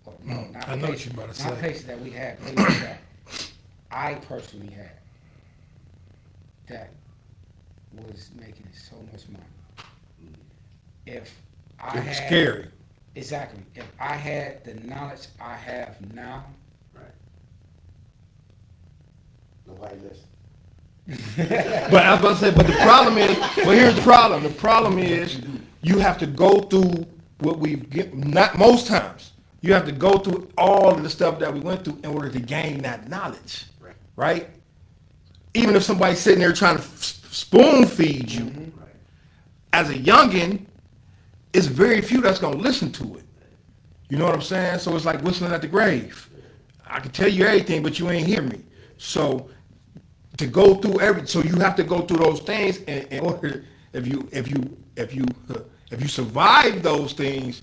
or no, not I know what places, you're about to not say. places that we had, places that I personally had that was making so much money. If I It was had scary. exactly, if I had the knowledge I have now, Right. Nobody listen. But I was about to say, but the problem is, well, here's the problem. The problem is you have to go through what we've get, not most times. You have to go through all of the stuff that we went through in order to gain that knowledge, Right. right? Even if somebody's sitting there trying to spoon feed you, Right. as a youngin, it's very few that's gonna listen to it. You know what I'm saying? So it's like whistling at the grave. I can tell you everything, but you ain't hear me. So to go through so you have to go through those things in order. If you survive those things,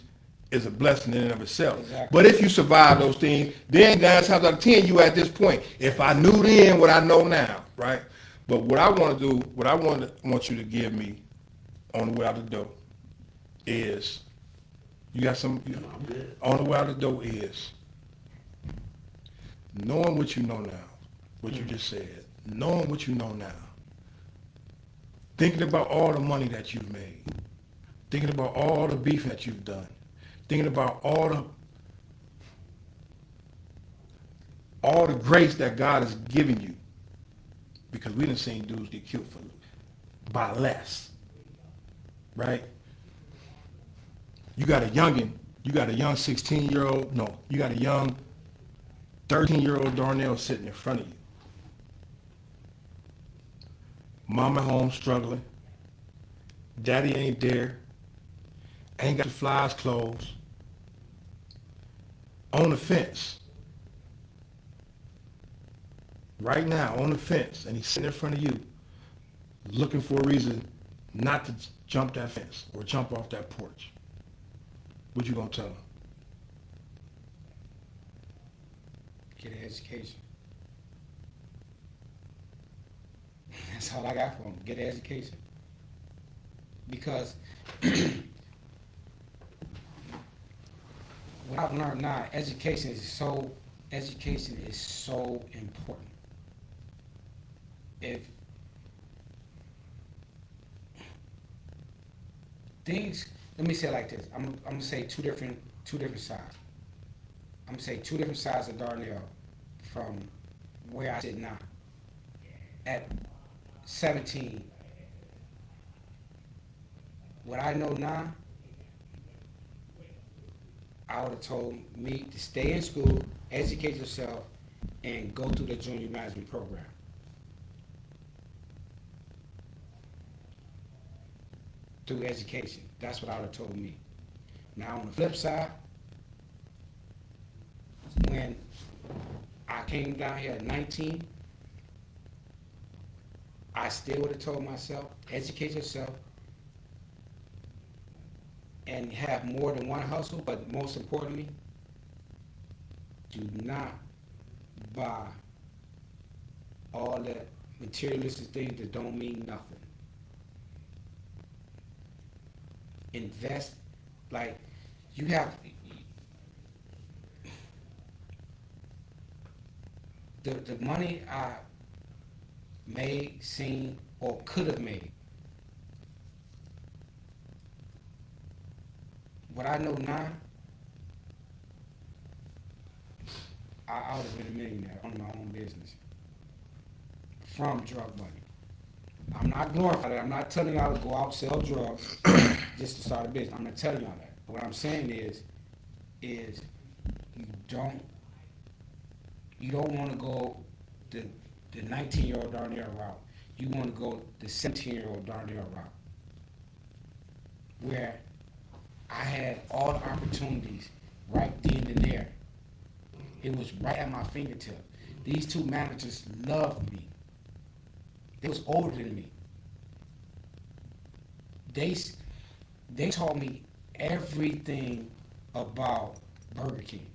is a blessing in and of itself. Exactly. But if you survive those things, then 9 times out of 10 you at this point. If I knew then what I know now, right? But what I want to do, want you to give me on the way out the door is, you got some, I'm good. on the way out the door is knowing what you know now, what you just said, knowing what you know now, thinking about all the money that you've made, thinking about all the beefing that you've done, thinking about all the grace that God has given you, because we done seen dudes get killed by less, right? You got a youngin', you got a young 16-year-old, no, you got a young 13-year-old Darnell sitting in front of you. Mama home struggling. Daddy ain't there. Ain't got the flies clothes. On the fence. Right now, on the fence, and he's sitting in front of you, looking for a reason not to jump that fence or jump off that porch. What you gonna tell him? get an education. That's all I got for them. Get an education. Because what I've learned now, education is so important. If things, let me say it like this. I'm gonna say two different sides. I'm gonna say two different sides of Darnell from where I sit now. At 17, what I know now, I would have told me to stay in school, educate yourself, and go through the junior management program. Through education. That's what I would have told me. Now on the flip side, when I came down here at 19, I still would have told myself, educate yourself and have more than one hustle, but most importantly, do not buy all that materialistic things that don't mean nothing. Invest, like you have the money I made, seen, or could have made. What I know now, I would have been a millionaire on my own business from drug money. I'm not glorifying it. I'm not telling y'all to go out and sell drugs just to start a business. I'm not telling y'all that. But what I'm saying is you don't want to go the 19-year-old Darnell route. You want to go the 17-year-old Darnell route, where I had all the opportunities right then and there. It was right at my fingertip. These two managers loved me. They was older than me. They taught me everything about Burger King.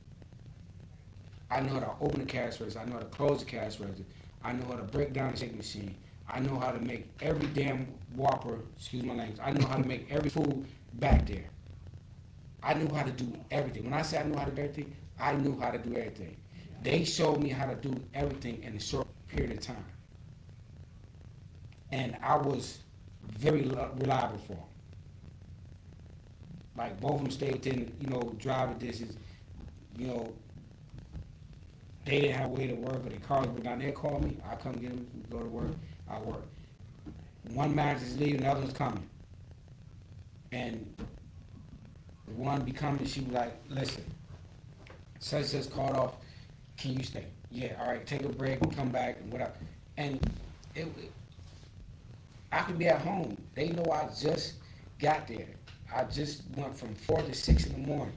I know how to open the cash register. I know how to close the cash register. I know how to break down the shake machine. I know how to make every damn Whopper, excuse my language, I know how to make every food back there. I knew how to do everything. When I say I know how to do everything, I knew how to do everything. They showed me how to do everything in a short period of time. And I was very reliable for them. Like both of them stayed within, driving distance. You know, they didn't have a way to work, but they called me. Down there, call me. I come get them, go to work. I work. One manager's leaving, the other one's coming. And the one be coming, she was like, listen, such as called off, can you stay? Yeah, all right, take a break and come back and whatever. And I could be at home. They know I just got there. I just went from 4 to 6 in the morning.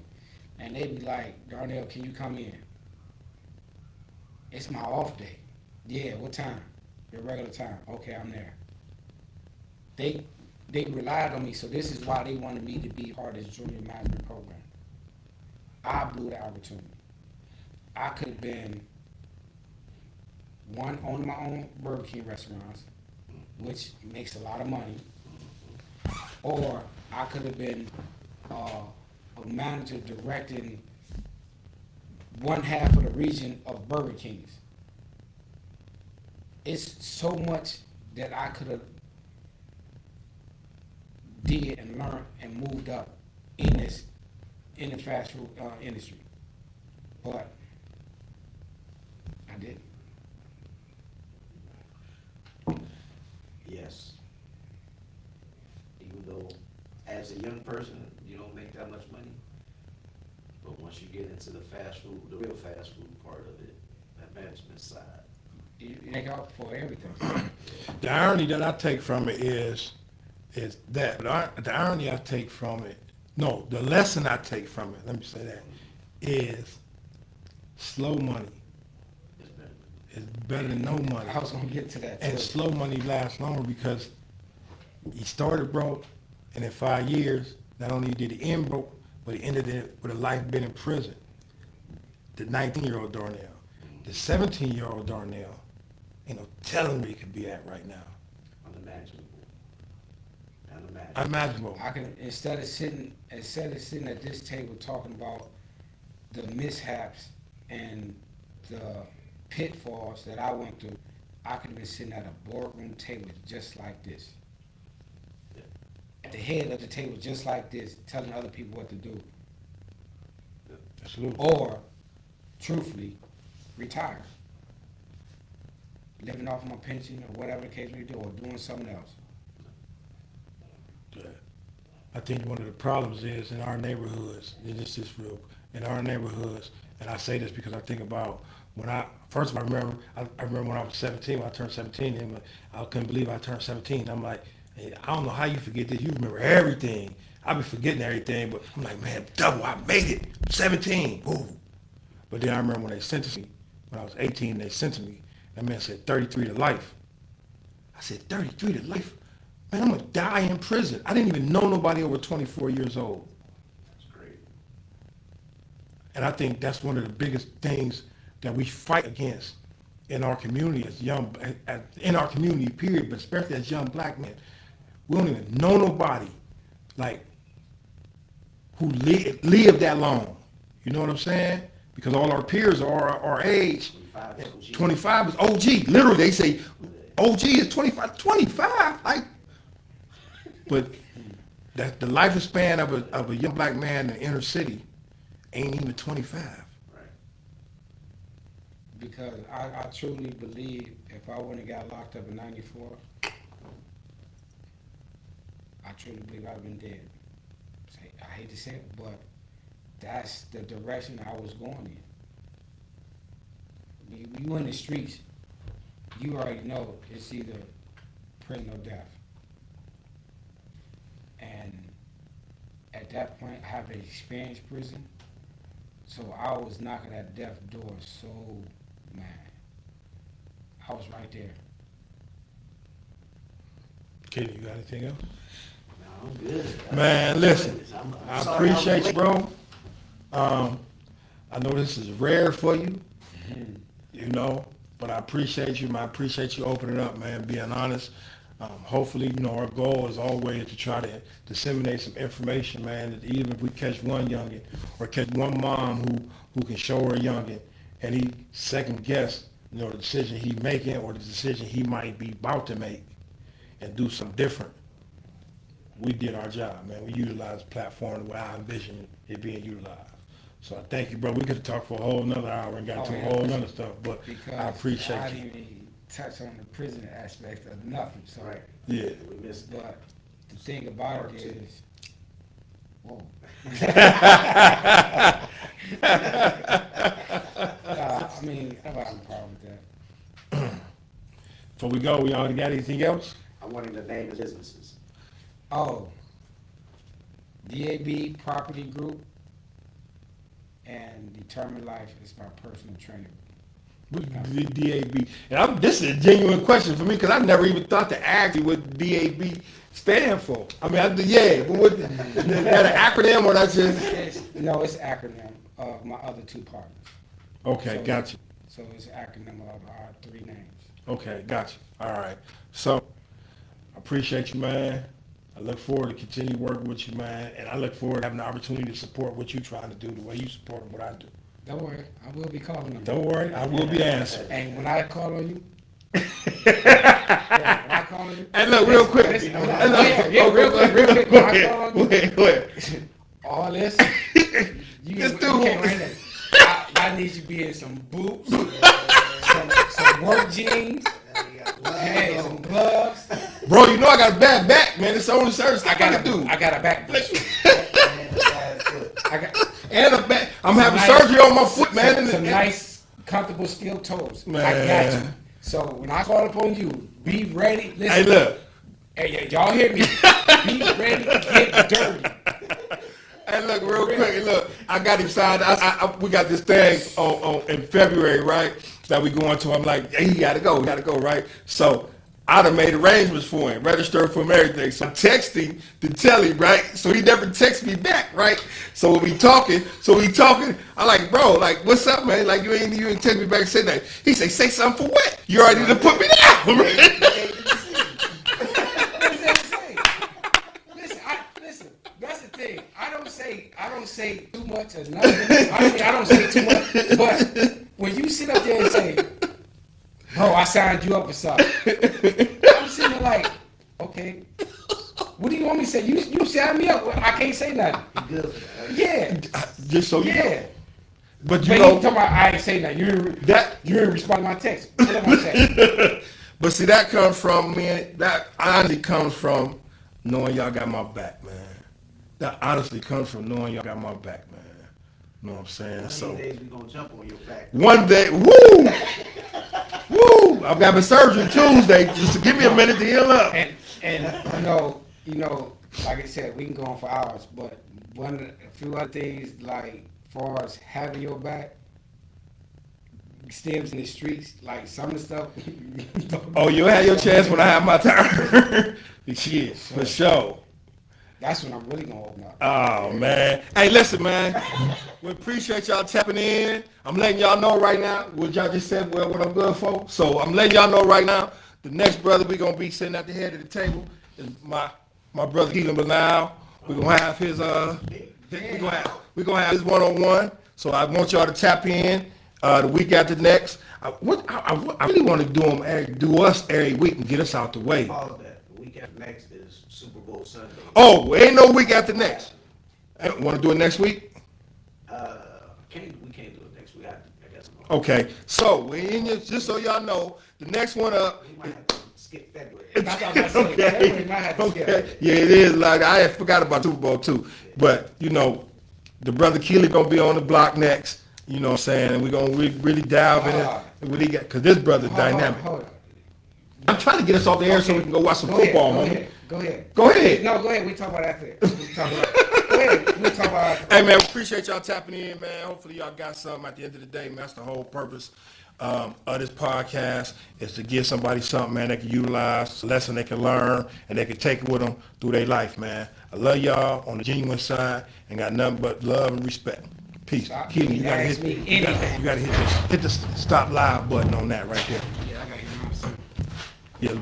And they'd be like, Darnell, can you come in? It's my off day. Yeah, what time? Your regular time. Okay, I'm there. They relied on me, so this is why they wanted me to be part of this junior management program. I blew the opportunity. I could have been owning my own Burger King restaurants, which makes a lot of money, or I could have been a manager directing one half of the region of Burger Kings. It's so much that I could have did and learned and moved up in the fast food industry, but I didn't. Yes. Even though, as a young person, you don't make that much money, but once you get into the real fast food part of it, that management side. You make out for everything. The irony that I take from it is that the irony I take from it, no, the lesson I take from it, let me say that, is slow money is better than no money. I was gonna get to that too. And slow money lasts longer because he started broke, and in 5 years, not only did he end broke, but he ended it with a life been in prison. The 19-year-old Darnell, the 17-year-old Darnell, ain't no telling where he could be at right now. Unimaginable. I can instead of sitting at this table talking about the mishaps and the pitfalls that I went through, I could have been sitting at a boardroom table just like this. At the head of the table just like this, telling other people what to do. Absolutely. Or, truthfully, retire. Living off my pension or whatever the case may be, or doing something else. Yeah. I think one of the problems is in our neighborhoods, and this is real, in our neighborhoods, and I say this because I think about first of all, I remember when I was 17, when I turned 17, and I couldn't believe I turned 17. I'm like, hey, I don't know how you forget this. You remember everything. I be forgetting everything, but I'm like, man, double, I made it. 17, woo. But then I remember when they sentenced me, when I was 18, they sentenced me. That man said 33 to life. I said, 33 to life? Man, I'm going to die in prison. I didn't even know nobody over 24 years old. That's great. And I think that's one of the biggest things that we fight against in our community in our community, period, but especially as young black men. We don't even know nobody, like, who lived that long. You know what I'm saying? Because all our peers are our age. 25 is OG. Literally, they say OG is 25. 25? Like, but that the lifespan of a young black man in the inner city ain't even 25. Because I truly believe if I wouldn't have got locked up in 94, I truly believe I'd have been dead. I hate to say it, but that's the direction I was going in. You in the streets, you already know it's either prison or death. And at that point, I haven't experienced prison, so I was knocking at death's door so mad. I was right there. Katie, you got anything else? No, I'm good. Man, listen, I sorry appreciate I you, bro. I know this is rare for you, you know, but I appreciate you, man. I appreciate you opening up, man, being honest. Hopefully, our goal is always to try to disseminate some information, man, that even if we catch one youngin or catch one mom who can show her youngin and he second guess, the decision he making or the decision he might be about to make and do something different, we did our job, man. We utilized the platform the way I envision it being utilized. So I thank you, bro. We could have talked for a whole nother hour and got to a whole nother stuff, but because I appreciate I you. didn't even touch on the prison aspect of nothing. So, Right. Yeah. We missed it. but the thing about it is, whoa. I mean, I don't have a problem with that. Before we go, we already got anything else? I wanted to name the businesses. Oh, DAB Property Group and Determined Life is my personal trainer. The DAB. And this is a genuine question for me because I never even thought to ask you what DAB stand for. I mean, but what, is that an acronym or that's just? No, it's an acronym of my other two partners. Okay, So- gotcha. So it's an acronym of our three names. Okay, gotcha. All right. So, I appreciate you, man. I look forward to continue working with you, man. And I look forward to having the opportunity to support what you're trying to do, the way you support what I do. Don't worry, I will be calling you. Don't worry, I will be answering. And when I call on you, when I call on you, And look, real quick. listen, Hey, yeah, look, real quick. Go When I call ahead, on you, go ahead. all this, you Just you do can't it. write that. I need you to be in some boots, some work jeans, hey, some gloves. Bro, you know I got a bad back, man. It's the only service I gotta do. I got a back brace. I got And a back. I'm having nice- surgery on my foot, man. some nice, comfortable steel toes. I Man. got you. So when I call upon you, be ready. Listen, Hey, look. hey, y'all hear me? Be ready to get dirty. Hey, look, real quick. Look, I got him signed. We got this thing on in February, right? That we going to. I'm like, hey, he gotta go, right? So I done made arrangements for him, registered for him, everything. So I text him to tell him, right? So he never texts me back, right? So we talking. I like, bro, like, what's up, man? Like, you ain't text me back and say that. He say something for what? You already done put me down, right? Listen, that's the thing. I don't say too much or nothing. I don't say too much. But when you sit up there and say, bro, I signed you up for something, I'm sitting there like, okay, what do you want me to say? You signed me up. I can't say nothing. Good. Yeah. Just so you know. Yeah. But you But you know talking about I ain't say nothing. You didn't respond to my text. What am I saying? But see, that comes from, man, that honestly comes from knowing y'all got my back, man. That honestly comes from knowing y'all got my back, man. You know what I'm saying? One So of these days we gonna jump on your back. one day, woo! Woo! I'm having surgery Tuesday just to give me a minute to heal up. And you know, like I said, we can go on for hours, but a few other things like far as having your back stems in the streets, like some of the stuff. Oh, you'll have your chance when I have my turn. Shit, for sure. That's when I'm really gonna open up. Oh, man. Hey, listen, man. We appreciate y'all tapping in. I'm letting y'all know right now what y'all just said, what I'm good for. So I'm letting y'all know right now, the next brother we going to be sitting at the head of the table is my brother Keelan Bilal. We're going to have his, we're gonna have his one-on-one. So I want y'all to tap in the week after next. I really want to do us every week and get us out the way. All of that. The week after next is Super Bowl Sunday. Oh, ain't no week after next. Want to do it next week? We can't do it next week. I guess. Okay, so just so y'all know, the next one up. We might have to skip February. That's what I was gonna say. February might have to skip. Okay, yeah, it is. Like I had forgot about Super Bowl too, but the brother Keely gonna be on the block next. You know what I'm saying? And we're gonna really dive in what he got, cause this brother's dynamic. Hold on. I'm trying to get us off the air so we can go watch some football, man. Go ahead. Go ahead. No, go ahead. We talk about after. Go ahead. We talk about after. Hey man, we appreciate y'all tapping in, man. Hopefully y'all got something at the end of the day, man. That's the whole purpose of this podcast is to give somebody something, man, they can utilize, a lesson they can learn, and they can take it with them through their life, man. I love y'all on the genuine side and got nothing but love and respect. Peace. Keely, you gotta hit the stop live button on that right there. Yeah, I got you. Yeah.